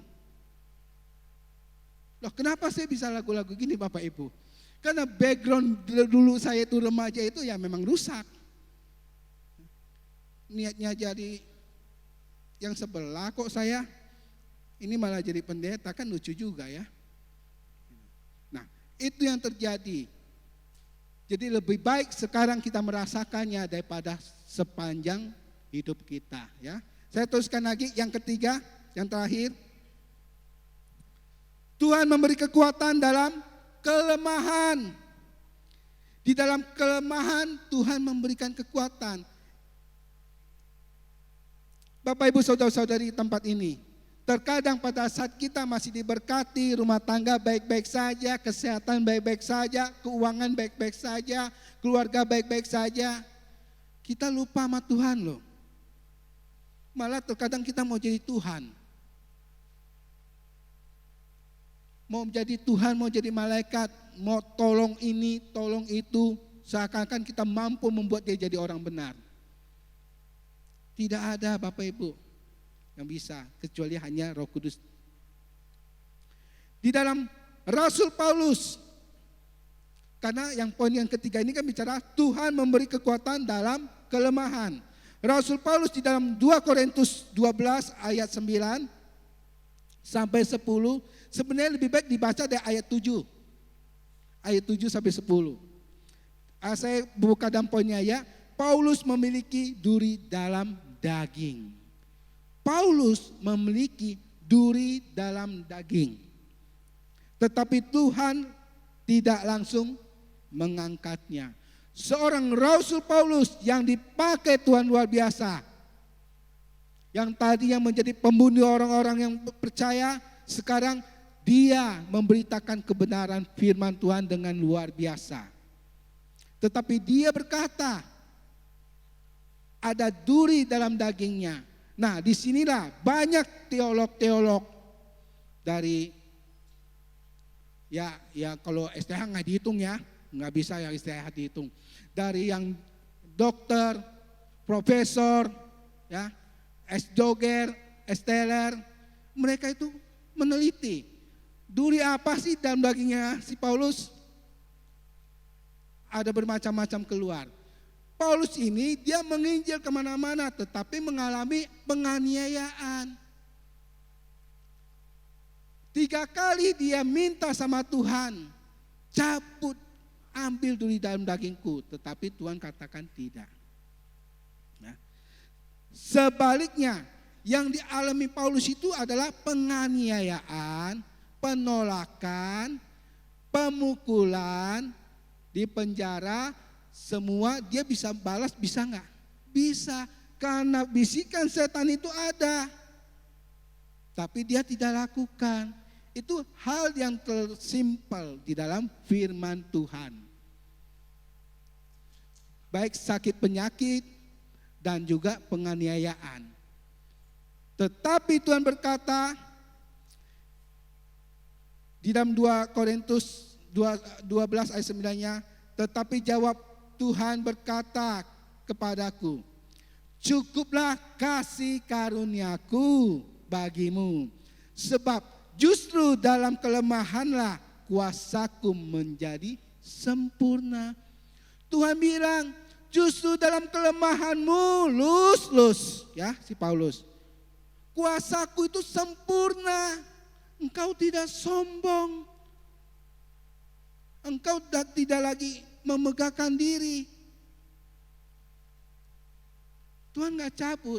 Loh, kenapa saya bisa lagu-lagu gini Bapak Ibu? Karena background dulu saya itu remaja itu ya memang rusak. Niatnya jadi yang sebelah kok saya ini malah jadi pendeta, kan lucu juga ya. Nah, itu yang terjadi. Jadi lebih baik sekarang kita merasakannya daripada sepanjang hidup kita ya. Saya teruskan lagi yang ketiga, yang terakhir. Tuhan memberi kekuatan dalam kelemahan. Di dalam kelemahan Tuhan memberikan kekuatan. Bapak Ibu saudara-saudari tempat ini, terkadang pada saat kita masih diberkati, rumah tangga baik-baik saja, kesehatan baik-baik saja, keuangan baik-baik saja, keluarga baik-baik saja, kita lupa sama Tuhan loh. Malah terkadang kita mau jadi Tuhan. Mau jadi Tuhan, mau jadi malaikat, mau tolong ini, tolong itu, seakan-akan kita mampu membuat dia jadi orang benar. Tidak ada Bapak Ibu yang bisa, kecuali hanya Roh Kudus. Di dalam Rasul Paulus, karena yang poin yang ketiga ini kan bicara Tuhan memberi kekuatan dalam kelemahan. Rasul Paulus di dalam 2 Korintus 12 ayat 9 sampai 10, sebenarnya lebih baik dibaca dari ayat 7. Ayat 7 sampai 10. Saya buka dalam poinnya ya. Paulus memiliki duri dalam daging. Paulus memiliki duri dalam daging. Tetapi Tuhan tidak langsung mengangkatnya. Seorang Rasul Paulus yang dipakai Tuhan luar biasa. Yang tadinya menjadi pembunuh orang-orang yang percaya, sekarang dia memberitakan kebenaran firman Tuhan dengan luar biasa. Tetapi dia berkata, ada duri dalam dagingnya. Nah, disinilah banyak teolog-teolog dari ya kalau STH nggak dihitung ya, nggak bisa yang STH dihitung. Dari yang dokter, profesor, ya, S-Doger, S-Teller, mereka itu meneliti duri apa sih dalam dagingnya si Paulus. Ada bermacam-macam keluar. Paulus ini dia menginjil kemana-mana tetapi mengalami penganiayaan. 3 kali dia minta sama Tuhan, cabut, ambil duri dalam dagingku, tetapi Tuhan katakan tidak. Nah, sebaliknya yang dialami Paulus itu adalah penganiayaan, penolakan, pemukulan, di penjara, semua dia bisa balas, bisa enggak? Bisa, karena bisikan setan itu ada. Tapi dia tidak lakukan. Itu hal yang tersimpel di dalam firman Tuhan. Baik sakit penyakit dan juga penganiayaan. Tetapi Tuhan berkata di dalam 2 Korintus 12 ayat 9-nya, tetapi jawab Tuhan berkata kepadaku, cukuplah kasih karuniaku bagimu, sebab justru dalam kelemahanlah kuasaku menjadi sempurna. Tuhan bilang, justru dalam kelemahanmu, Lus, ya si Paulus, kuasaku itu sempurna. Engkau tidak sombong, engkau tidak lagi memegahkan diri. Tuhan gak cabut.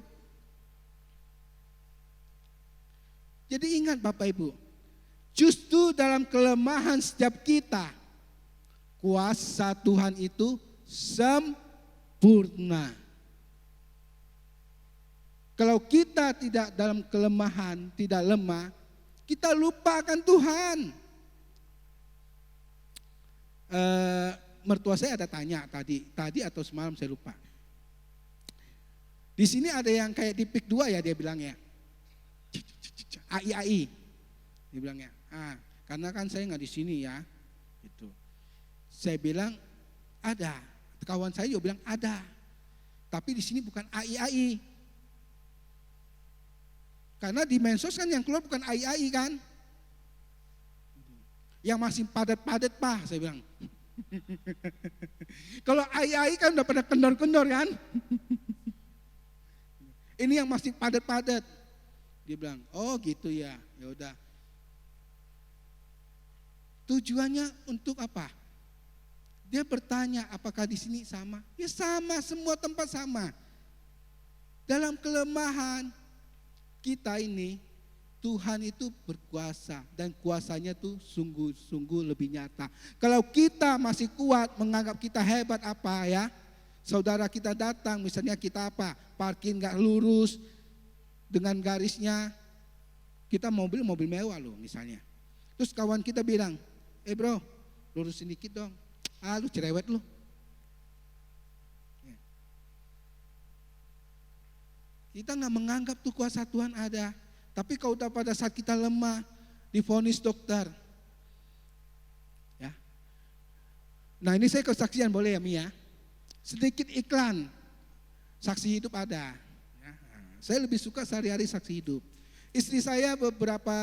Jadi ingat Bapak Ibu, justru dalam kelemahan setiap kita, kuasa Tuhan itu sempurna. Kalau kita tidak dalam kelemahan, tidak lemah, kita lupakan Tuhan. Mertua saya ada tanya tadi atau semalam saya lupa. Di sini ada yang kayak di PIK 2 ya dia bilangnya. AI. Dia bilangnya. Karena kan saya nggak di sini ya. Itu. Saya bilang ada. Kawan saya juga bilang ada. Tapi di sini bukan AI. Karena di mensos kan yang keluar bukan AI kan. Yang masih padat-padat Pak, saya bilang. Kalau AI kan udah pada kendor-kendor kan. Ini yang masih padat-padat. Dia bilang, oh gitu ya, ya udah. Tujuannya untuk apa? Dia bertanya, apakah di sini sama? Ya sama, semua tempat sama. Dalam kelemahan kita ini, Tuhan itu berkuasa dan kuasanya tuh sungguh-sungguh lebih nyata. Kalau kita masih kuat menganggap kita hebat apa ya, saudara kita datang misalnya kita apa, parkir gak lurus dengan garisnya, kita mobil mewah loh misalnya. Terus kawan kita bilang, bro lurusin dikit dong, lu cerewet lu. Kita gak menganggap tuh kuasa Tuhan ada. Tapi kalau udah pada saat kita lemah, divonis dokter. Ya. Nah ini saya kesaksian boleh ya Mia? Sedikit iklan, saksi hidup ada. Ya. Saya lebih suka sehari-hari saksi hidup. Istri saya beberapa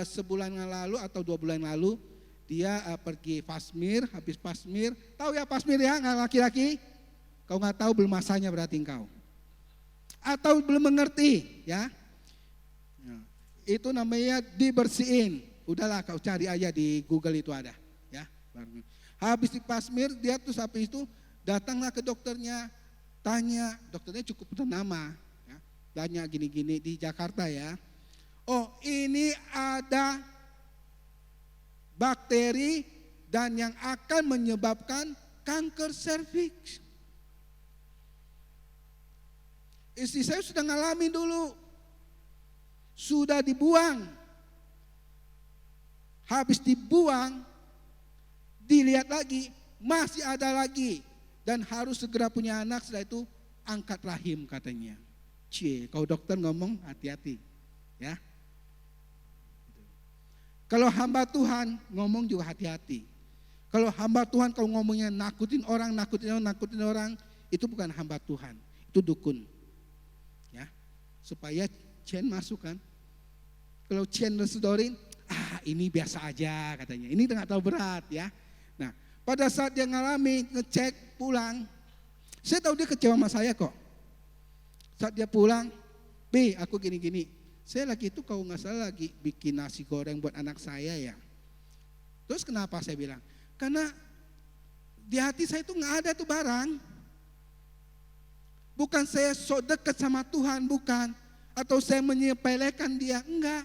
sebulan yang lalu atau 2 bulan yang lalu, dia pergi pasmir, habis pasmir. Tahu ya pasmir ya, nggak laki-laki? Kau nggak tahu belum masanya berarti engkau. Atau belum mengerti ya. Itu namanya dibersihin. Udahlah kau cari aja di Google itu ada. Ya. Habis di pasmir dia tuh habis itu datanglah ke dokternya. Tanya, dokternya cukup ternama. Ya. Tanya gini-gini di Jakarta ya. Oh ini ada bakteri dan yang akan menyebabkan kanker serviks. Istri saya sudah ngalamin dulu. Sudah dibuang. Habis dibuang, dilihat lagi, masih ada lagi. Dan harus segera punya anak, setelah itu angkat rahim katanya. Kalau dokter ngomong hati-hati. Ya. Kalau hamba Tuhan ngomong juga hati-hati. Kalau hamba Tuhan kalau ngomongnya nakutin orang, itu bukan hamba Tuhan, itu dukun. Ya. Supaya Chen masuk kan. Kalau Chen restorin, ini biasa aja katanya. Ini nggak terlalu berat ya. Nah, pada saat dia ngalami ngecek pulang, saya tahu dia kecewa sama saya kok. Saat dia pulang, aku gini-gini. Saya lagi itu kalau nggak salah lagi bikin nasi goreng buat anak saya ya. Terus kenapa saya bilang? Karena di hati saya itu nggak ada tuh barang. Bukan saya sok dekat sama Tuhan, bukan. Atau saya menyepelekan dia, enggak.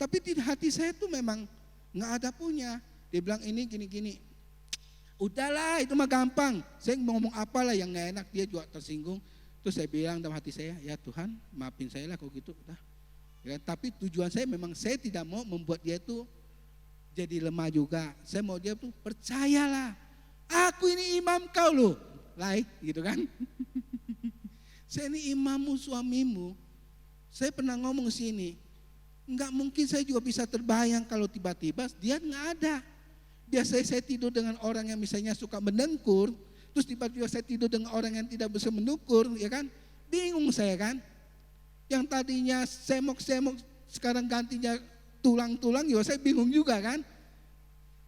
Tapi di hati saya tuh memang nggak ada punya. Dia bilang ini gini-gini. Udahlah itu mah gampang. Saya mau ngomong apalah yang nggak enak, dia juga tersinggung. Terus saya bilang dalam hati saya, ya Tuhan maafin saya lah kalau gitu. Udah. Ya, tapi tujuan saya memang saya tidak mau membuat dia itu jadi lemah juga. Saya mau dia tuh percayalah. Aku ini imam kau loh. Like gitu kan. Saya ini imammu, suamimu. Saya pernah ngomong sini. Enggak mungkin saya juga bisa terbayang kalau tiba-tiba dia enggak ada. Biasanya saya tidur dengan orang yang misalnya suka mendengkur. Terus tiba-tiba saya tidur dengan orang yang tidak bisa mendukur, ya kan? Bingung saya kan. Yang tadinya semok-semok sekarang gantinya tulang-tulang, ya saya bingung juga kan.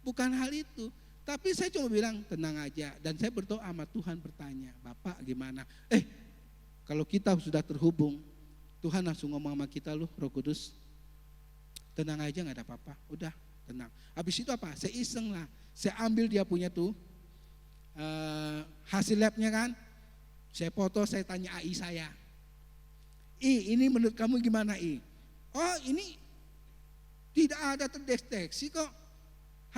Bukan hal itu. Tapi saya cuma bilang tenang aja. Dan saya berdoa sama Tuhan bertanya, Bapak gimana? Kalau kita sudah terhubung, Tuhan langsung ngomong sama kita, loh Roh Kudus, tenang aja gak ada apa-apa, udah tenang. Habis itu apa? Saya iseng lah, saya ambil dia punya tuh hasil labnya kan, saya foto, saya tanya AI saya, ini menurut kamu gimana I? Oh ini tidak ada terdeteksi kok,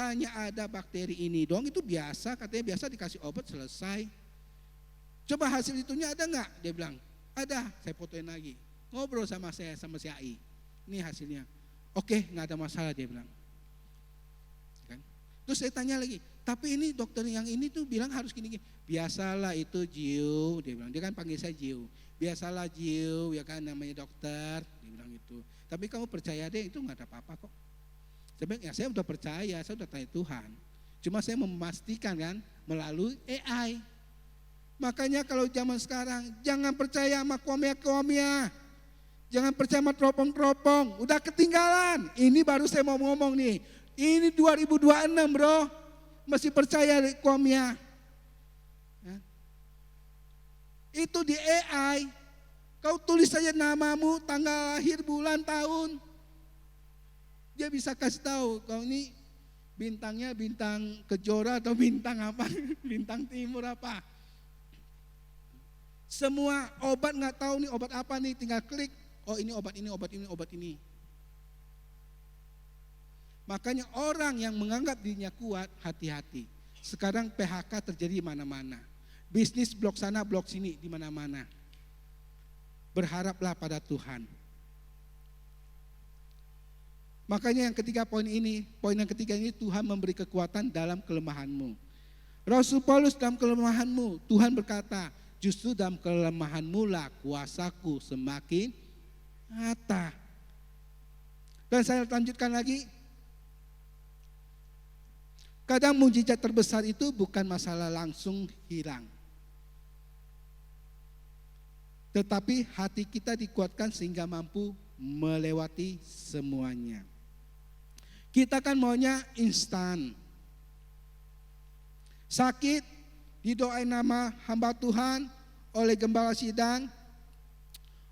hanya ada bakteri ini dong, itu biasa, katanya biasa dikasih obat selesai. Coba hasil itunya ada nggak? Dia bilang ada, saya fotoin lagi, ngobrol sama saya sama si AI, ini hasilnya. Oke, nggak ada masalah dia bilang. Kan? Terus saya tanya lagi, tapi ini dokter yang ini tuh bilang harus gini-gini. Biasalah itu Jiu, dia bilang. Dia kan panggil saya Jiu. Biasalah Jiu, ya kan namanya dokter, dia bilang gitu. Tapi kamu percaya deh itu nggak ada apa-apa kok. Saya bilang, ya saya udah percaya, saya udah tanya Tuhan. Cuma saya memastikan kan melalui AI. Makanya kalau zaman sekarang jangan percaya sama komia-komia. Jangan percaya sama teropong-teropong, udah ketinggalan. Ini baru saya mau ngomong nih. Ini 2026 bro, masih percaya komia. Itu di AI, kau tulis saja namamu, tanggal lahir, bulan, tahun. Dia bisa kasih tahu, kau ini bintangnya bintang kejora atau bintang apa, bintang timur apa. Semua obat nggak tahu nih obat apa nih, tinggal klik. Oh ini obat ini, obat ini, obat ini. Makanya orang yang menganggap dirinya kuat, hati-hati. Sekarang PHK terjadi di mana-mana. Bisnis blok sana, blok sini, di mana-mana. Berharaplah pada Tuhan. Makanya yang ketiga poin yang ketiga ini Tuhan memberi kekuatan dalam kelemahanmu. Rasul Paulus dalam kelemahanmu, Tuhan berkata, justru dalam kelemahanmu lah kuasaku semakin nyata. Dan saya lanjutkan lagi. Kadang mujizat terbesar itu bukan masalah langsung hilang. Tetapi hati kita dikuatkan sehingga mampu melewati semuanya. Kita kan maunya instan. Sakit, didoain nama hamba Tuhan, oleh gembala sidang,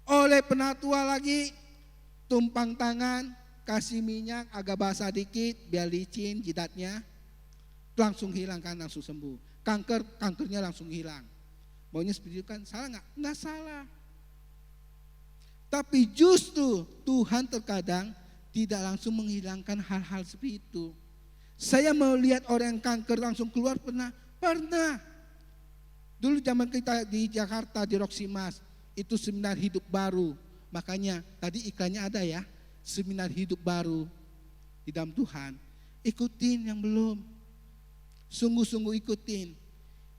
oleh penatua lagi, tumpang tangan, kasih minyak, agak basah dikit, biar licin jidatnya, langsung hilang kan, langsung sembuh. Kankernya langsung hilang. Maunya seperti itu kan, salah nggak? Nggak salah. Tapi justru Tuhan terkadang tidak langsung menghilangkan hal-hal seperti itu. Saya mau lihat orang yang kanker langsung keluar pernah. Dulu zaman kita di Jakarta di Roksimas, itu seminar hidup baru. Makanya tadi iklannya ada ya, seminar hidup baru di dalam Tuhan. Ikutin yang belum, sungguh-sungguh ikutin.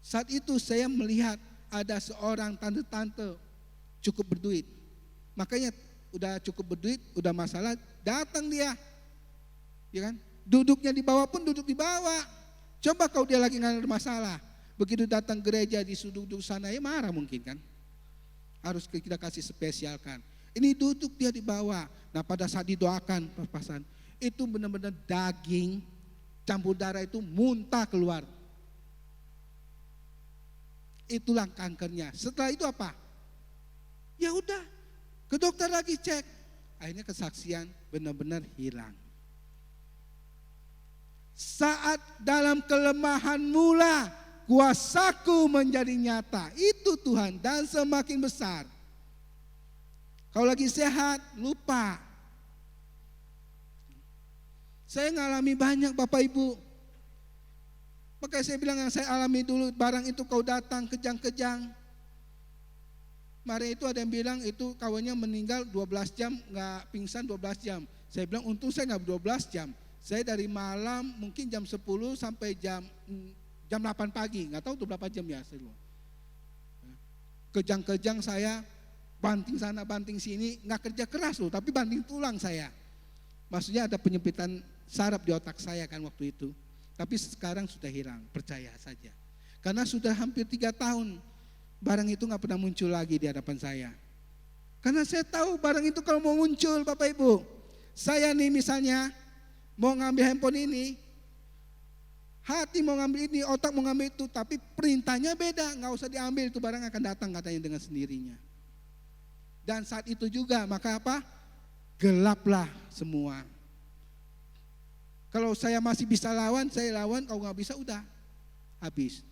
Saat itu saya melihat ada seorang tante-tante cukup berduit. Makanya udah cukup berduit, udah masalah, datang dia. Ya kan? Duduknya di bawah pun duduk di bawah. Coba kalau dia lagi nggak ada masalah. Begitu datang gereja duduk sana ya marah mungkin kan. Harus kita kasih spesialkan. Ini duduk dia di bawah. Nah pada saat didoakan pas-pasan, itu benar-benar daging campur darah itu muntah keluar. Itulah kankernya. Setelah itu apa? Ya udah, ke dokter lagi cek. Akhirnya kesaksian benar-benar hilang. Saat dalam kelemahan mula kuasaku menjadi nyata. Itu Tuhan dan semakin besar. Kalau lagi sehat lupa. Saya ngalami banyak Bapak Ibu. Makanya saya bilang yang saya alami dulu, barang itu kau datang kejang-kejang. Kemarin itu ada yang bilang itu kawannya meninggal 12 jam, nggak pingsan 12 jam. Saya bilang untung saya nggak 12 jam. Saya dari malam mungkin jam 10 sampai jam 8 pagi, nggak tahu tuh berapa jam ya. Kejang-kejang saya banting sana banting sini, nggak kerja keras loh, tapi banting tulang saya. Maksudnya ada penyempitan saraf di otak saya kan waktu itu. Tapi sekarang sudah hilang, percaya saja. Karena sudah hampir 3 tahun barang itu nggak pernah muncul lagi di hadapan saya. Karena saya tahu barang itu kalau mau muncul Bapak Ibu, saya nih misalnya mau ngambil handphone ini, hati mau ngambil ini, otak mau ngambil itu, tapi perintahnya beda, nggak usah diambil, itu barang akan datang katanya dengan sendirinya. Dan saat itu juga maka apa? Gelaplah semua. Kalau saya masih bisa lawan, saya lawan, kalau nggak bisa udah habis.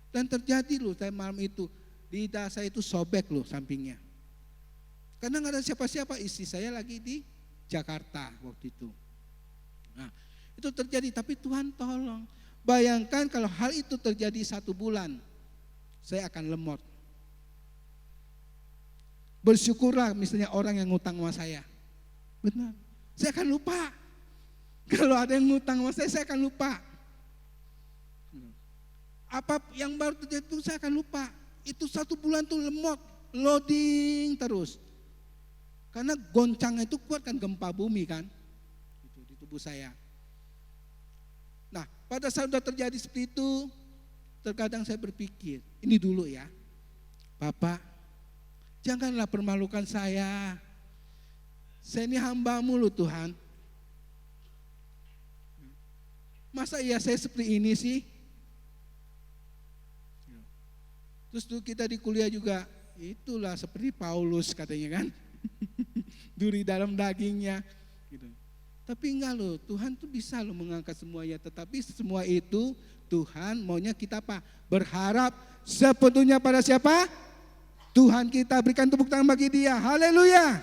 Dan terjadi loh saya malam itu, lidah saya itu sobek loh sampingnya. Karena nggak ada siapa-siapa, istri saya lagi di Jakarta waktu itu. Nah, itu terjadi, tapi Tuhan tolong. Bayangkan kalau hal itu terjadi 1 bulan, saya akan lemot. Bersyukurlah misalnya orang yang ngutang sama saya. Benar, saya akan lupa. Kalau ada yang ngutang sama saya akan lupa. Apa yang baru terjadi itu saya akan lupa. Itu 1 bulan tuh lemot, loading terus. Karena goncangnya itu kuat kan, gempa bumi kan, itu di tubuh saya. Nah, pada saat sudah terjadi seperti itu, terkadang saya berpikir, ini dulu ya, Bapak, janganlah permalukan saya. Saya ini hamba-Mu loh Tuhan. Masa iya saya seperti ini sih? Terus tuh kita di kuliah juga, itulah seperti Paulus katanya kan. Duri dalam dagingnya gitu. Tapi enggak loh, Tuhan tuh bisa loh mengangkat semuanya. Tetapi semua itu Tuhan maunya kita apa? Berharap sepenuhnya pada siapa? Tuhan kita. Berikan tepuk tangan bagi Dia. Haleluya.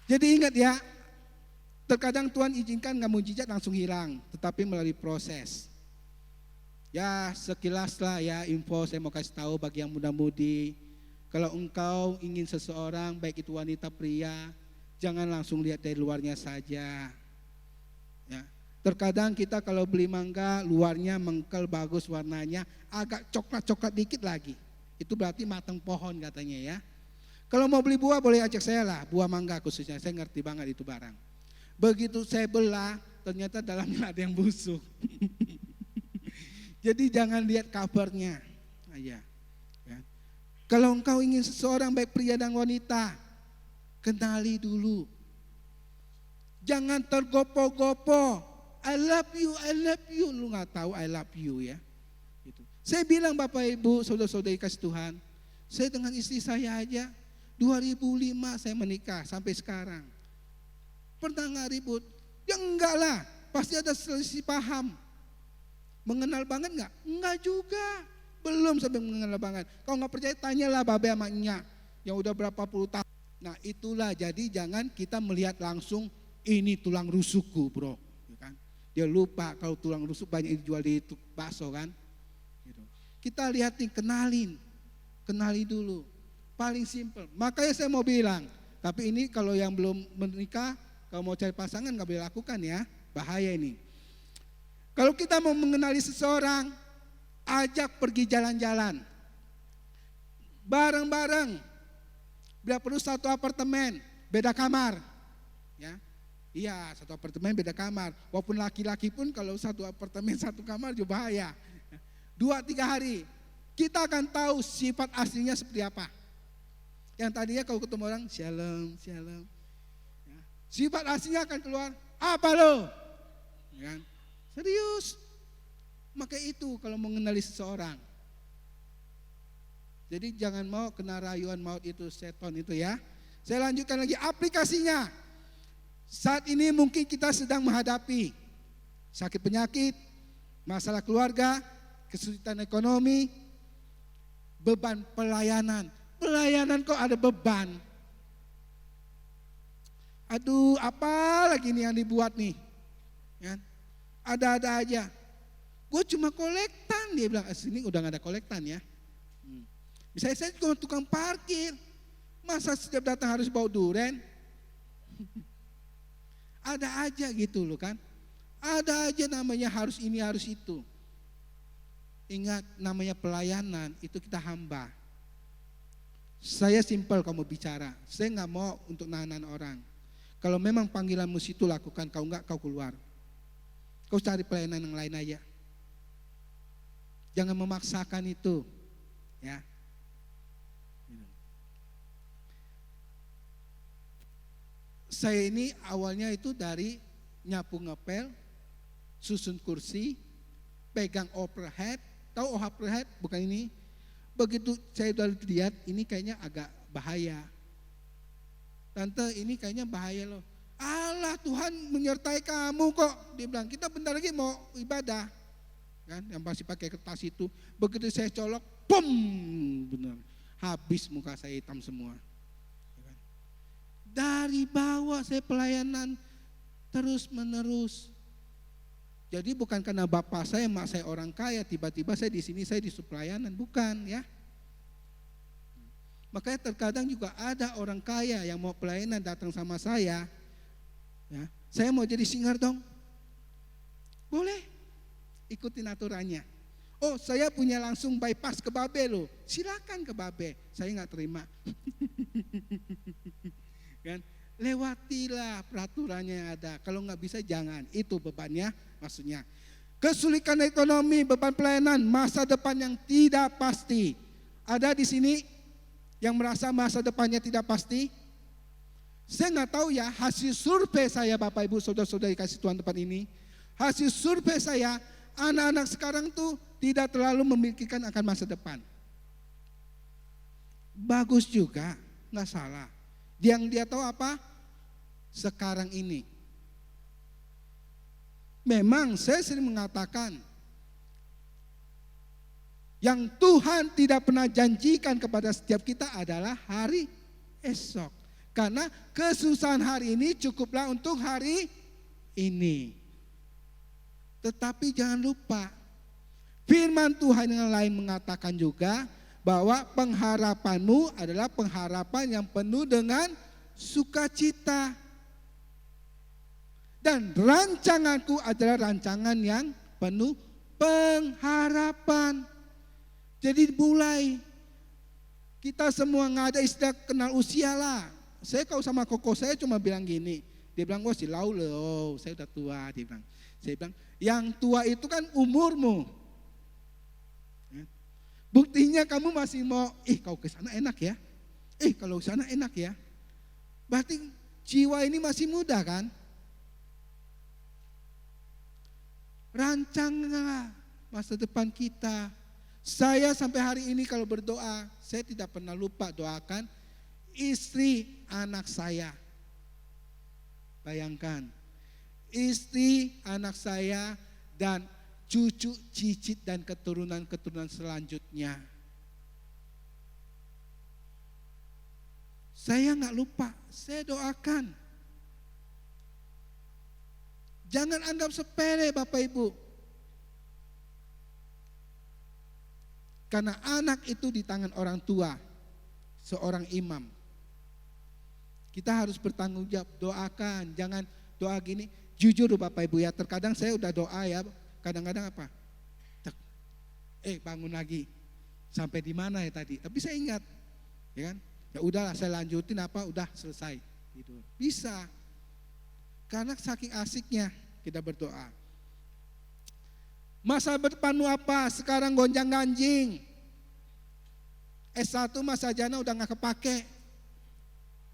Jadi ingat ya, terkadang Tuhan izinkan nggak mujizat langsung hilang, tetapi melalui proses. Ya sekilas lah ya info saya mau kasih tahu bagi yang muda-mudi. Kalau engkau ingin seseorang, baik itu wanita pria, jangan langsung lihat dari luarnya saja. Ya. Terkadang kita kalau beli mangga, luarnya mengkel bagus warnanya, agak coklat-coklat dikit lagi. Itu berarti matang pohon katanya ya. Kalau mau beli buah boleh ajak saya lah, buah mangga khususnya, saya ngerti banget itu barang. Begitu saya belah, ternyata dalamnya ada yang busuk. Jadi jangan lihat covernya aja. Ya. Kalau engkau ingin seseorang baik pria dan wanita, kenali dulu. Jangan tergopo-gopo. I love you. Lu gak tahu I love you ya. Gitu. Saya bilang Bapak Ibu, saudara-saudari kasih Tuhan, saya dengan istri saya aja 2005 saya menikah sampai sekarang. Pernah gak ribut? Ya enggak lah, pasti ada selisih paham. Mengenal banget enggak? Enggak juga. Belum sampai mengenal banget. Kalau enggak percaya tanyalah babe sama nya yang udah berapa puluh tahun. Nah itulah, jadi jangan kita melihat langsung ini tulang rusukku bro. Kan? Dia lupa kalau tulang rusuk banyak dijual di bakso kan. Gitu. Kita lihat nih, kenali dulu. Paling simple. Makanya saya mau bilang, tapi ini kalau yang belum menikah, kalau mau cari pasangan enggak boleh lakukan ya. Bahaya ini. Kalau kita mau mengenali seseorang, ajak pergi jalan-jalan. Bareng-bareng. Bila perlu satu apartemen, beda kamar. Ya. Iya, satu apartemen beda kamar. Walaupun laki-laki pun kalau satu apartemen satu kamar juga bahaya. 2-3 hari, kita akan tahu sifat aslinya seperti apa. Yang tadinya kalau ketemu orang, shalom. Ya. Sifat aslinya akan keluar, apa lo? Ya. Serius. Maka itu kalau mengenali seseorang. Jadi jangan mau kena rayuan maut itu, seton itu ya. Saya lanjutkan lagi aplikasinya. Saat ini mungkin kita sedang menghadapi sakit penyakit, masalah keluarga, kesulitan ekonomi, beban pelayanan. Pelayanan kok ada beban. Aduh, apa lagi nih yang dibuat nih? Ya. Ada-ada aja. Gue cuma kolektan, dia bilang, sini udah gak ada kolektan ya. Misalnya saya cuma tukang parkir, masa setiap datang harus bawa duren? Ada aja gitu loh kan. Ada aja namanya harus ini harus itu. Ingat namanya pelayanan itu kita hamba. Saya simpel kamu bicara, saya gak mau untuk nahan orang. Kalau memang panggilanmu situ lakukan, kau enggak kau keluar. Kau cari pelayanan yang lain aja. Jangan memaksakan itu. Ya. Saya ini awalnya itu dari nyapu ngepel, susun kursi, pegang overhead. Tahu overhead? Bukan ini. Begitu saya udah lihat, ini kayaknya agak bahaya. Tante, ini kayaknya bahaya loh. Allah, Tuhan menyertai kamu kok. Dia bilang, kita bentar lagi mau ibadah. Kan, yang masih pakai kertas itu. Begitu saya colok, pum, benar. Habis muka saya hitam semua. Dari bawah saya pelayanan terus menerus. Jadi bukan karena bapak saya, mak saya orang kaya, tiba-tiba saya di sini saya di pelayanan, bukan ya. Makanya terkadang juga ada orang kaya yang mau pelayanan datang sama saya. Ya, saya mau jadi singer dong. Boleh, ikutin aturannya. Oh, saya punya langsung bypass ke Babe loh. Silakan ke Babe. Saya nggak terima. Kan, lewatilah peraturannya yang ada. Kalau nggak bisa jangan. Itu bebannya, maksudnya. Kesulitan ekonomi, beban pelayanan, masa depan yang tidak pasti. Ada di sini yang merasa masa depannya tidak pasti? Saya nggak tahu ya, hasil survei saya Bapak Ibu Saudara-saudari kasih Tuhan tempat ini. Hasil survei saya, anak-anak sekarang tuh tidak terlalu memikirkan akan masa depan. Bagus juga, nggak salah. Yang dia tahu apa? Sekarang ini. Memang saya sering mengatakan, yang Tuhan tidak pernah janjikan kepada setiap kita adalah hari esok. Karena kesusahan hari ini cukuplah untuk hari ini. Tetapi jangan lupa, firman Tuhan yang lain mengatakan juga bahwa pengharapanmu adalah pengharapan yang penuh dengan sukacita. Dan rancanganku adalah rancangan yang penuh pengharapan. Jadi mulai kita semua nggak ada istilah kenal usia lah. Saya kalau sama koko saya cuma bilang gini. Dia bilang, oh si lau loh, saya udah tua. Dia bilang. Saya bilang, yang tua itu kan umurmu. Buktinya kamu masih mau, kalau ke sana enak ya. Kalau ke sana enak ya. Berarti jiwa ini masih muda kan? Rancanglah masa depan kita. Saya sampai hari ini kalau berdoa, saya tidak pernah lupa doakan istri anak saya. Bayangkan, istri anak saya dan cucu, cicit dan keturunan-keturunan selanjutnya. Saya nggak lupa, saya doakan. Jangan anggap sepele Bapak Ibu. Karena anak itu di tangan orang tua, seorang imam. Kita harus bertanggung jawab, doakan, jangan doa gini. Jujur Bapak Ibu ya, terkadang saya udah doa ya, kadang-kadang apa? Bangun lagi. Sampai di mana ya tadi? Tapi saya ingat, ya kan? Ya udahlah saya lanjutin apa, udah selesai. Gitu. Bisa. Karena saking asiknya kita berdoa. Masa depanmu apa? Sekarang gonjang-ganjing. S1 masa jana udah gak kepake.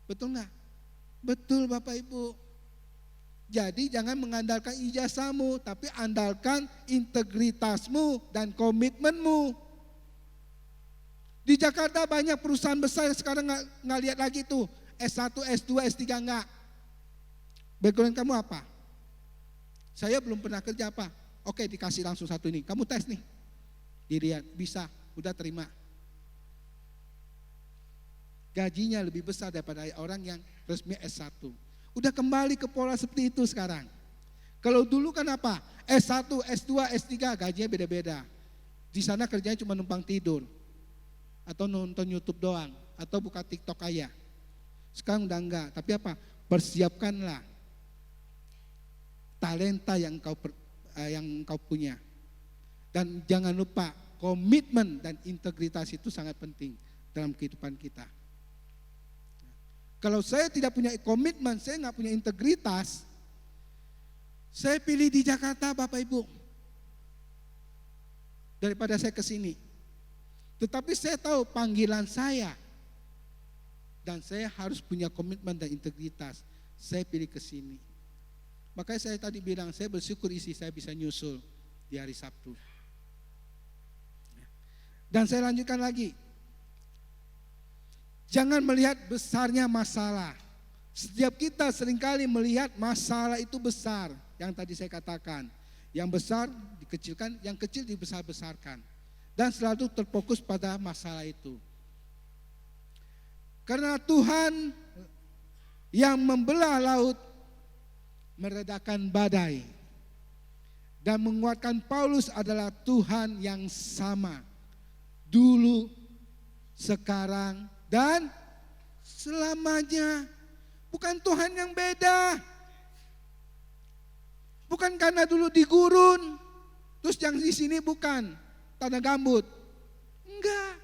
Betul gak? Betul Bapak Ibu. Jadi jangan mengandalkan ijazahmu, tapi andalkan integritasmu dan komitmenmu. Di Jakarta banyak perusahaan besar sekarang nggak lihat lagi tuh S1, S2, S3 enggak. Background kamu apa? Saya belum pernah kerja apa? Oke, dikasih langsung satu ini. Kamu tes nih. Dilihat, bisa, udah terima. Gajinya lebih besar daripada orang yang resmi S1. Udah kembali ke pola seperti itu sekarang. Kalau dulu kan apa? S1, S2, S3 gajinya beda-beda. Di sana kerjanya cuma numpang tidur. Atau nonton YouTube doang. Atau buka TikTok aja. Sekarang udah enggak. Tapi apa? Persiapkanlah talenta yang kau punya. Dan jangan lupa komitmen dan integritas itu sangat penting dalam kehidupan kita. Kalau saya tidak punya komitmen, saya nggak punya integritas, saya pilih di Jakarta Bapak Ibu. daripada saya ke sini. Tetapi saya tahu panggilan saya. Dan saya harus punya komitmen dan integritas. Saya pilih ke sini. Makanya saya tadi bilang, saya bersyukur istri saya bisa nyusul di hari Sabtu. Dan saya lanjutkan lagi. Jangan melihat besarnya masalah. Setiap kita seringkali melihat masalah itu besar. Yang tadi saya katakan. Yang besar dikecilkan, yang kecil dibesar-besarkan. Dan selalu terfokus pada masalah itu. Karena Tuhan yang membelah laut meredakan badai. Dan menguatkan Paulus adalah Tuhan yang sama. Dulu, sekarang, dan selamanya. Bukan Tuhan yang beda. Bukan karena dulu di gurun, terus yang di sini bukan tanah gambut. Enggak.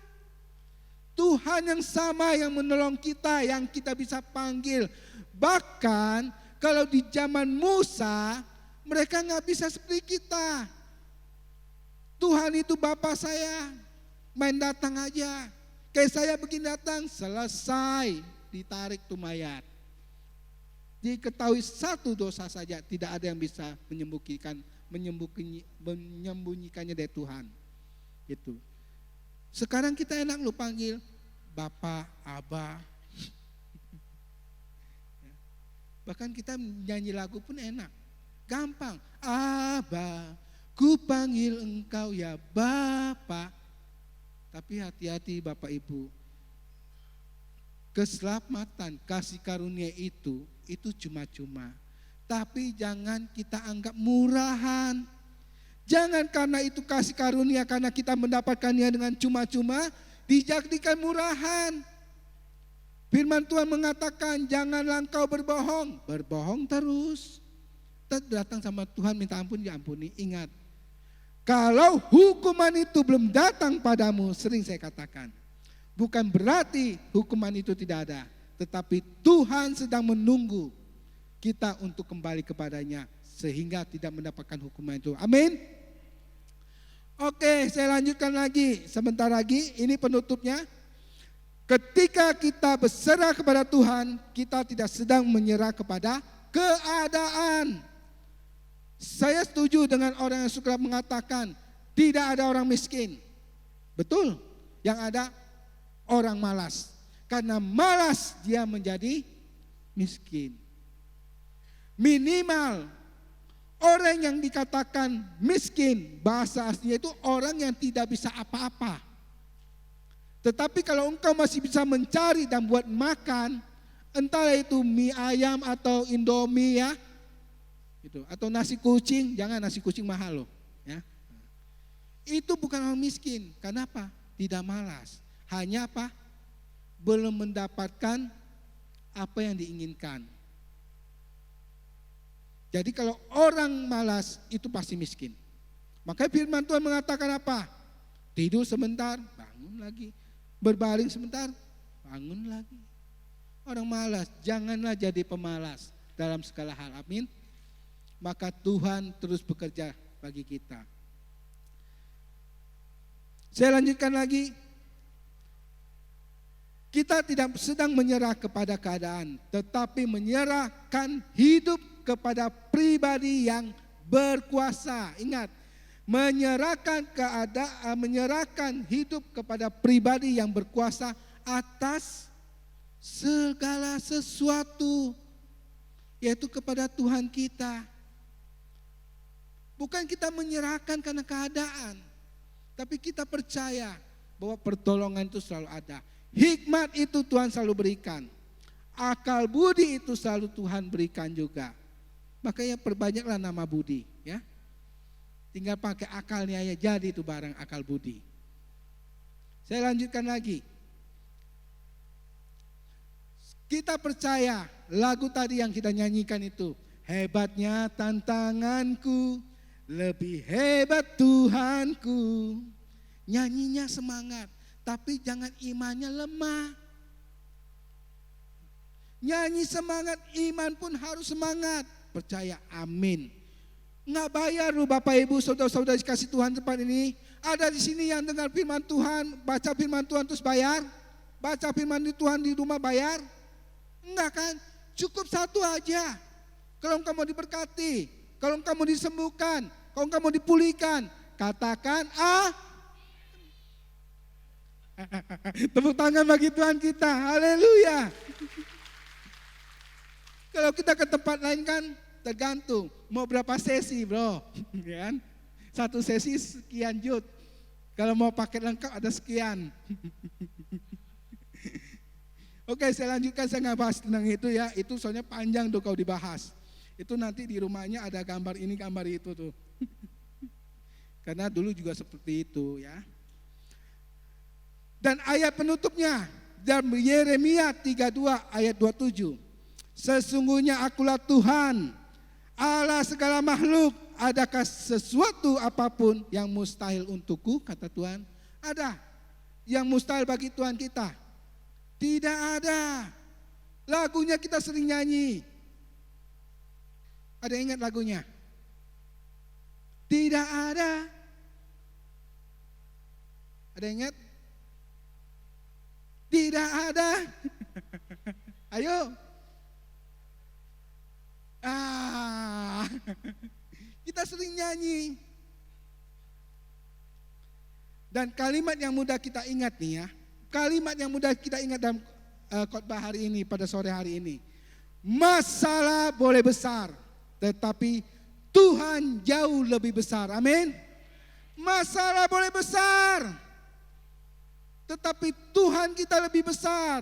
Tuhan yang sama yang menolong kita, yang kita bisa panggil. Bahkan kalau di zaman Musa, mereka nggak bisa seperti kita. Tuhan itu Bapa saya, main datang aja. Kayak saya begini datang, selesai, ditarik tuh mayat. Diketahui satu dosa saja, tidak ada yang bisa menyembunyikannya dari Tuhan. Gitu. Sekarang kita enak lu panggil Bapak, Abah. Bahkan kita nyanyi lagu pun enak. Gampang. Abah, ku panggil engkau ya Bapak. Tapi hati-hati Bapak Ibu. Keselamatan, kasih karunia itu cuma-cuma. Tapi jangan kita anggap murahan. Jangan karena itu kasih karunia, karena kita mendapatkannya dengan cuma-cuma, dijadikan murahan. Firman Tuhan mengatakan, janganlah engkau berbohong. Berbohong terus. Datang sama Tuhan minta ampun, diampuni. Ingat, kalau hukuman itu belum datang padamu, sering saya katakan, bukan berarti hukuman itu tidak ada. Tetapi Tuhan sedang menunggu kita untuk kembali kepadanya. Sehingga tidak mendapatkan hukuman itu. Amin. Oke, saya lanjutkan lagi. Sebentar lagi, ini penutupnya. Ketika kita berserah kepada Tuhan, kita tidak sedang menyerah kepada keadaan. Saya setuju dengan orang yang suka mengatakan, tidak ada orang miskin. Betul, yang ada orang malas. Karena malas dia menjadi miskin. Minimal orang yang dikatakan miskin, bahasa aslinya itu orang yang tidak bisa apa-apa. Tetapi kalau engkau masih bisa mencari dan buat makan, entah itu mie ayam atau indomie ya, gitu, atau nasi kucing, jangan nasi kucing mahal loh. Ya. Itu bukan orang miskin, kenapa? Tidak malas, hanya apa? Belum mendapatkan apa yang diinginkan. Jadi kalau orang malas itu pasti miskin. Maka firman Tuhan mengatakan apa? Tidur sebentar, bangun lagi. Berbaring sebentar, bangun lagi. Orang malas, janganlah jadi pemalas dalam segala hal. Amin. Maka Tuhan terus bekerja bagi kita. Saya lanjutkan lagi. Kita tidak sedang menyerah kepada keadaan, tetapi menyerahkan hidup kepada pribadi yang berkuasa. Ingat, menyerahkan hidup kepada pribadi yang berkuasa atas segala sesuatu, yaitu kepada Tuhan kita. Bukan kita menyerahkan karena keadaan, tapi kita percaya bahwa pertolongan itu selalu ada. Hikmat itu Tuhan selalu berikan. Akal budi itu selalu Tuhan berikan juga. Makanya perbanyaklah nama budi, ya. Tinggal pakai akalnya ya, jadi itu barang akal budi. Saya lanjutkan lagi. Kita percaya lagu tadi yang kita nyanyikan itu, hebatnya tantanganku, lebih hebat Tuhanku. Nyanyinya semangat, tapi jangan imannya lemah. Nyanyi semangat, iman pun harus semangat. Percaya, amin. Nggak bayar lu Bapak Ibu, saudara-saudara dikasih Tuhan tempat ini. Ada di sini yang dengar firman Tuhan, baca firman Tuhan terus bayar? Baca firman Tuhan di rumah bayar? Enggak kan? Cukup satu aja. Kalau engkau mau diberkati, kalau engkau mau disembuhkan, kalau engkau mau dipulihkan, katakan Tepuk tangan bagi Tuhan kita. Haleluya. Kalau kita ke tempat lain kan tergantung mau berapa sesi, bro. Ya kan? Satu sesi sekian jut. Kalau mau paket lengkap ada sekian. Oke, saya lanjutkan, saya nggak bahas tentang itu ya. Itu soalnya panjang tuh kalau dibahas. Itu nanti di rumahnya ada gambar ini, gambar itu tuh. Karena dulu juga seperti itu ya. Dan ayat penutupnya dalam Yeremia 32 ayat 27. Sesungguhnya akulah Tuhan, Allah segala makhluk. Adakah sesuatu apapun yang mustahil untukku, kata Tuhan? Ada yang mustahil bagi Tuhan kita? Tidak ada. Lagunya kita sering nyanyi. Ada yang ingat lagunya? Tidak ada. Ada yang ingat? Tidak ada. Ayo. Kita sering nyanyi. Dan kalimat yang mudah kita ingat nih ya. Kalimat yang mudah kita ingat dalam khotbah hari ini, pada sore hari ini. Masalah boleh besar, tetapi Tuhan jauh lebih besar. Amin. Masalah boleh besar, tetapi Tuhan kita lebih besar.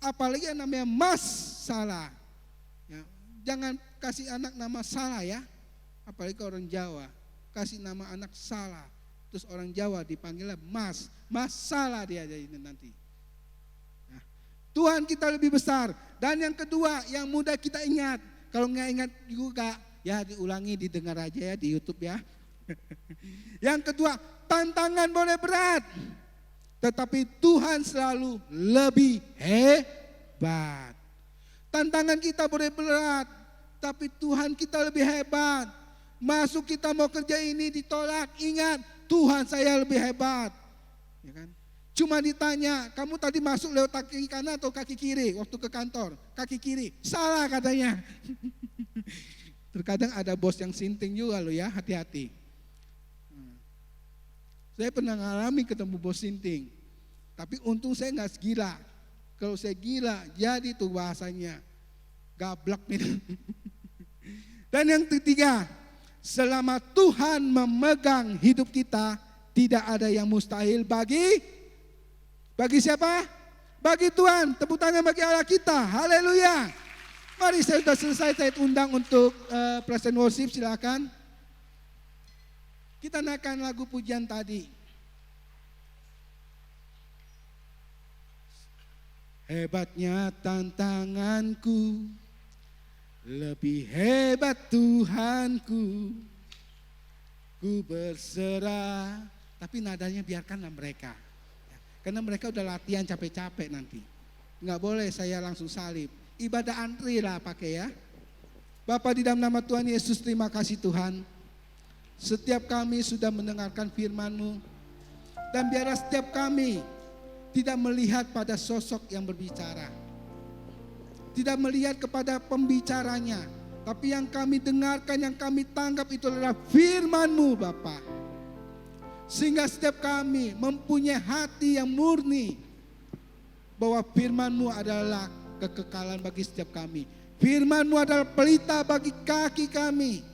Apalagi yang namanya masalah. Ya, jangan kasih anak nama salah ya. Apalagi orang Jawa. Kasih nama anak salah. Terus orang Jawa dipanggilnya masalah dia jadi nanti. Nah, Tuhan kita lebih besar. Dan yang kedua yang mudah kita ingat. Kalau nggak ingat juga ya diulangi, didengar aja ya di YouTube ya. Yang kedua, tantangan boleh berat. Tetapi Tuhan selalu lebih hebat. Tantangan kita boleh berat, tapi Tuhan kita lebih hebat. Masuk kita mau kerja ini ditolak, ingat Tuhan saya lebih hebat. Ya kan? Cuma ditanya, kamu tadi masuk lewat kaki kanan atau kaki kiri waktu ke kantor? Kaki kiri. Salah katanya. Terkadang ada bos yang sinting juga loh ya, hati-hati. Saya pernah ngalami ketemu bos sinting. Tapi untung saya nggak gila. Kalau saya gila, jadi tuh bahasanya gablak nih. Dan yang ketiga, selama Tuhan memegang hidup kita, tidak ada yang mustahil bagi siapa? Bagi Tuhan. Tepuk tangan bagi Allah kita. Haleluya. Mari, saya sudah selesai, saya undang untuk present worship, silakan. Kita naikkan lagu pujian tadi. Hebatnya tantanganku, lebih hebat Tuhanku. Ku berserah, tapi nadanya biarkanlah mereka. Karena mereka udah latihan capek-capek nanti. Enggak boleh saya langsung salib. Ibadah antri lah pakai ya. Bapa, di dalam nama Tuhan Yesus, terima kasih Tuhan. Setiap kami sudah mendengarkan firman-Mu. Dan biarlah setiap kami tidak melihat pada sosok yang berbicara. Tidak melihat kepada pembicaranya. Tapi yang kami dengarkan, yang kami tanggap itu adalah firman-Mu Bapa. Sehingga setiap kami mempunyai hati yang murni. Bahwa firman-Mu adalah kekekalan bagi setiap kami. Firman-Mu adalah pelita bagi kaki kami.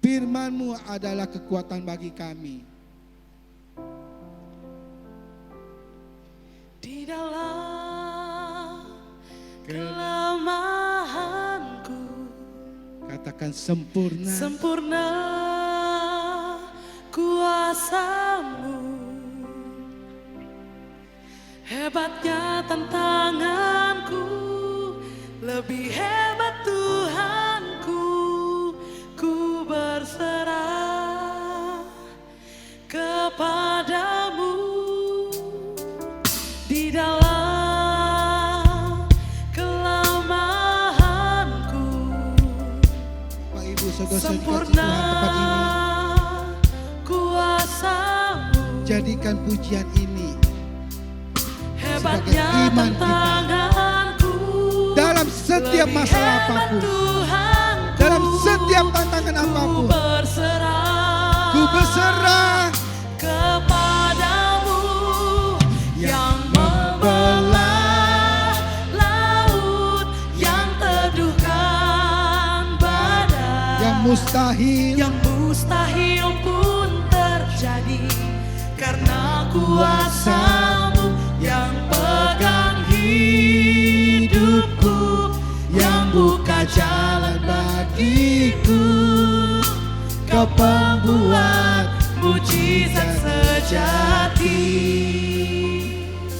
Firman-Mu adalah kekuatan bagi kami. Di dalam kelemahanku, Katakan sempurna. sempurna kuasa-Mu. Hebatnya tantanganku, lebih hebat Tuhanku. Ku berserah kepadamu. Di dalam kelemahanku, Bapak Ibu saudara-saudara dikasih sempurna Tuhan, tempat ini kuasa kuasamu. Jadikan pujian ini Hebatnya iman kita. tantanganku, dalam setiap lebih masalah hebat apapun, Tuhanku. dalam setiap tantangan Ku apapun. berserah, Ku berserah kepadamu yang membelah laut, yang teduhkan badai, yang mustahil, yang mustahil pun terjadi karena kuasamu yang pegang hidupku, yang buka jalan bagiku. Kau pembuat mujizat sejati.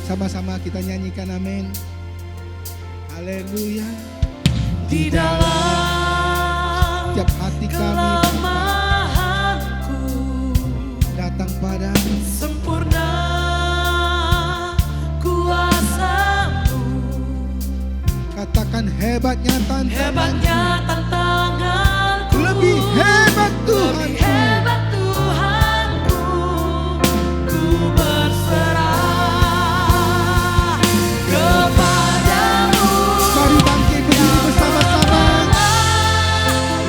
sama-sama kita nyanyikan amin. Haleluya. Di dalam Setiap hati kami kelemahanku, datang padamu. sempurna kuasamu. Katakan hebatnya Hebatnya tantanganku, tantanganku, lebih hebat lebih Tuhanku. hebat Tuhanku. Ku berserah kepadamu. Mari bangkit berdiri bersama-sama.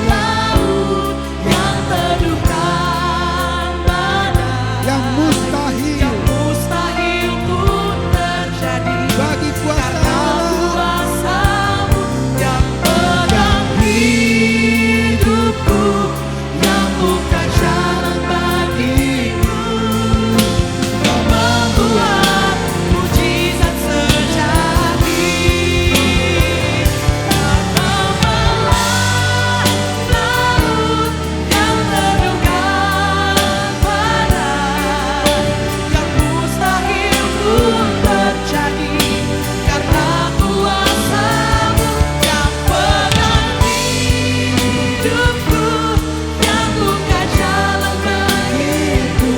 Laut yang teduhkan badai, Yang mustahil yang mustahil pun terjadi bagi kuasa karena Allah. kuasamu yang pegang hidupku, yang buka jalan bagiku. Kau membuat mujizat sejati. Kau membelah laut yang teduhkan badai, yang mustahil pun terjadi karena kuasamu yang pegang hidupku, yang buka jalan bagiku.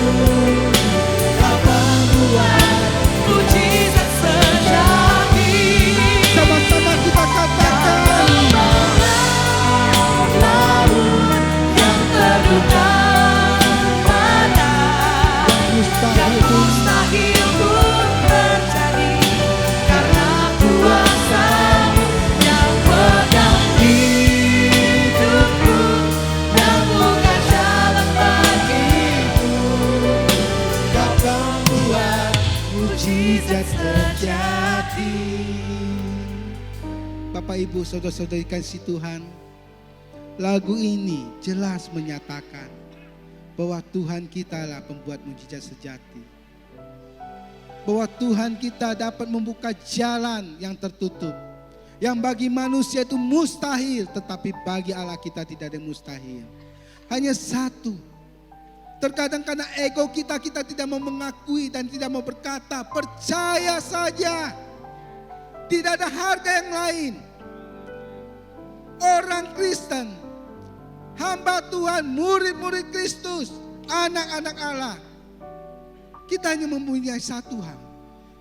Kau membuat mujizat sejati. Sama-sama kita katakan. Laut yang teduhkan badai, yang mustahil pun terjadi karena kuasamu yang pegang hidupku, yang buka jalan bagiku. Kau membuat mujizat terjadi. Bapak Ibu saudara-saudari kasih Tuhan, lagu ini jelas menyatakan bahwa Tuhan kita lah pembuat mujizat sejati. Bahwa Tuhan kita dapat membuka jalan yang tertutup. Yang bagi manusia itu mustahil, tetapi bagi Allah kita tidak ada yang mustahil. Hanya satu. Terkadang karena ego kita tidak mau mengakui dan tidak mau berkata, percaya saja. Tidak ada harga yang lain. Orang Kristen, hamba Tuhan, murid-murid Kristus, anak-anak Allah. Kita hanya mempunyai satu hal,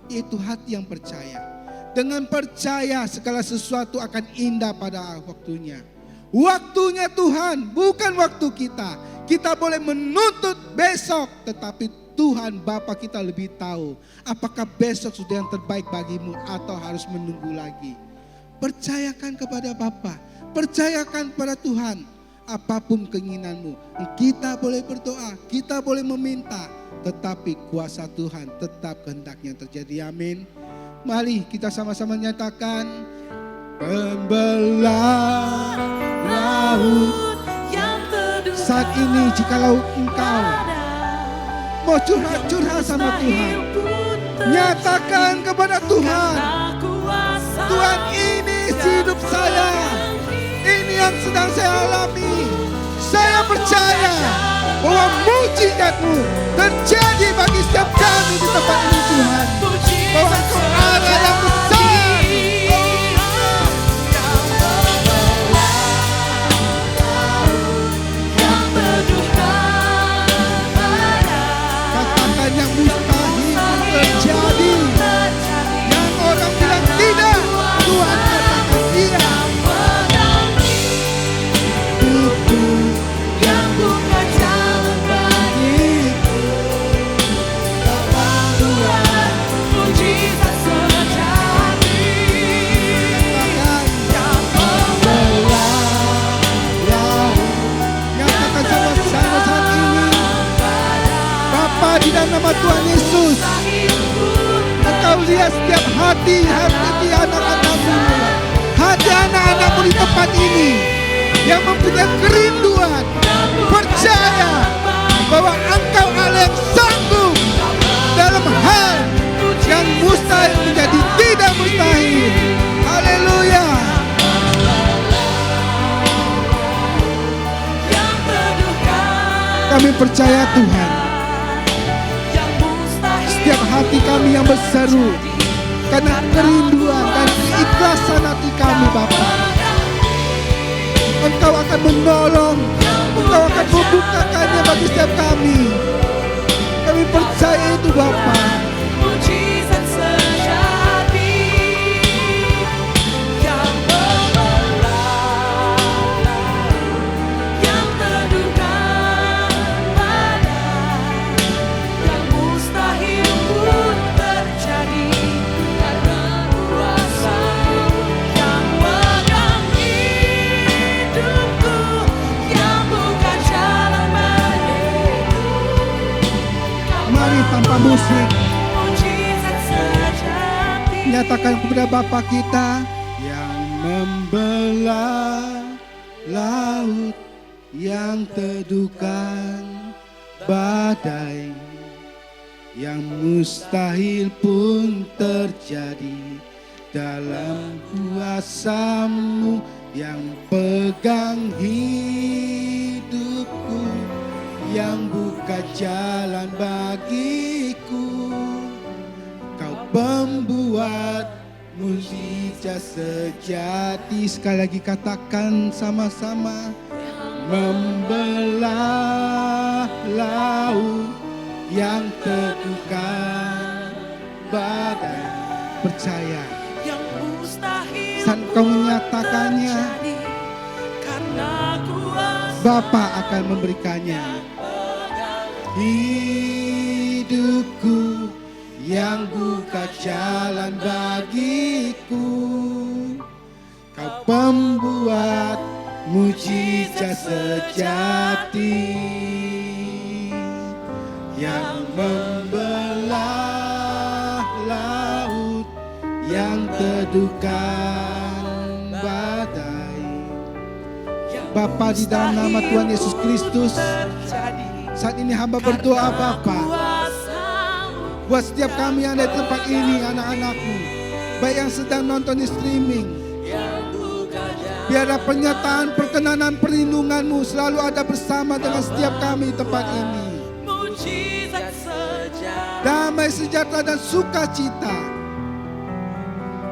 yaitu hati yang percaya. Dengan percaya segala sesuatu akan indah pada waktunya. Waktunya Tuhan, bukan waktu kita. Kita boleh menuntut besok, tetapi Tuhan Bapa kita lebih tahu apakah besok sudah yang terbaik bagimu atau harus menunggu lagi. Percayakan kepada Bapa, percayakan pada Tuhan. Apapun keinginanmu, kita boleh berdoa, kita boleh meminta, tetapi kuasa Tuhan tetap kehendaknya terjadi. Amin. Mari kita sama-sama nyatakan, pembelah laut yang teduhkan saat ini. Jikalau engkau mau curhat sama Tuhan, nyatakan kepada Tuhan, Tuhan ini hidup saya, ini yang sedang saya alami. Saya percaya bahwa mujizat-Mu terjadi bagi setiap kami di tempat ini Tuhan. Bahwa Engkau Allah yang besar. Katakan yang mustahil terjadi. Yang orang bilang tidak, Tuhan katakan iya. Yang buka jalan bagiku. nama Tuhan Yesus, Engkau lihat setiap hati anak-anakmu, hati anak-anakmu di tempat ini yang mempunyai kerinduan, percaya bahwa Engkau Allah yang sanggup dalam hal yang mustahil menjadi tidak mustahil. Haleluya. Kami percaya Tuhan, setiap hati kami yang berseru karena kerinduan dan keikhlasan hati kami Bapa, Engkau akan menolong, Engkau akan membukakannya bagi setiap kami. Kami percaya itu Bapa. Mujizat sejati yang membelah, yang teduhkan badai, yang mustahil pun terjadi karena kuasa-Mu yang pegang hidupku, yang buka jalan bagiku. Mari tanpa musik Mujizat sejati. nyatakan kepada Bapa kita yang membelah laut, yang teduhkan badai, yang mustahil pun terjadi dalam kuasa-Mu, yang pegang hidupku, yang buka jalan bagiku. Kau pembuat mujizat sejati. Sekali lagi katakan sama-sama. Membelah laut, yang teduhkan badai. Percaya Yang mustahil saat kau menyatakannya, terjadi karena kuasa Bapa akan memberikannya. Hidupku yang buka jalan bagiku, Kau pembuat mujizat sejati yang membelah laut, yang teduhkan badai. Bapa, di dalam nama Tuhan Yesus Kristus, saat ini hamba berdoa Bapa, buat setiap kami yang ada di tempat ini, anak-anakmu, baik yang sedang nonton di streaming, biarlah pernyataan perkenanan perlindungan-Mu selalu ada bersama dengan setiap kami di tempat ini. Damai sejahtera dan sukacita,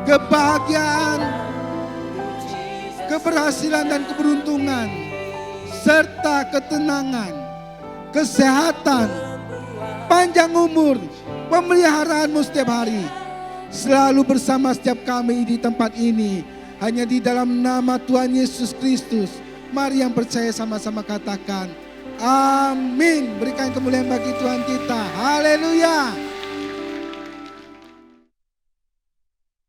kebahagiaan, keberhasilan dan keberuntungan, serta ketenangan, kesehatan, panjang umur, pemeliharaanmu setiap hari selalu bersama setiap kami di tempat ini. Hanya di dalam nama Tuhan Yesus Kristus. Mari yang percaya sama-sama katakan amin. Berikan kemuliaan bagi Tuhan kita. Haleluya.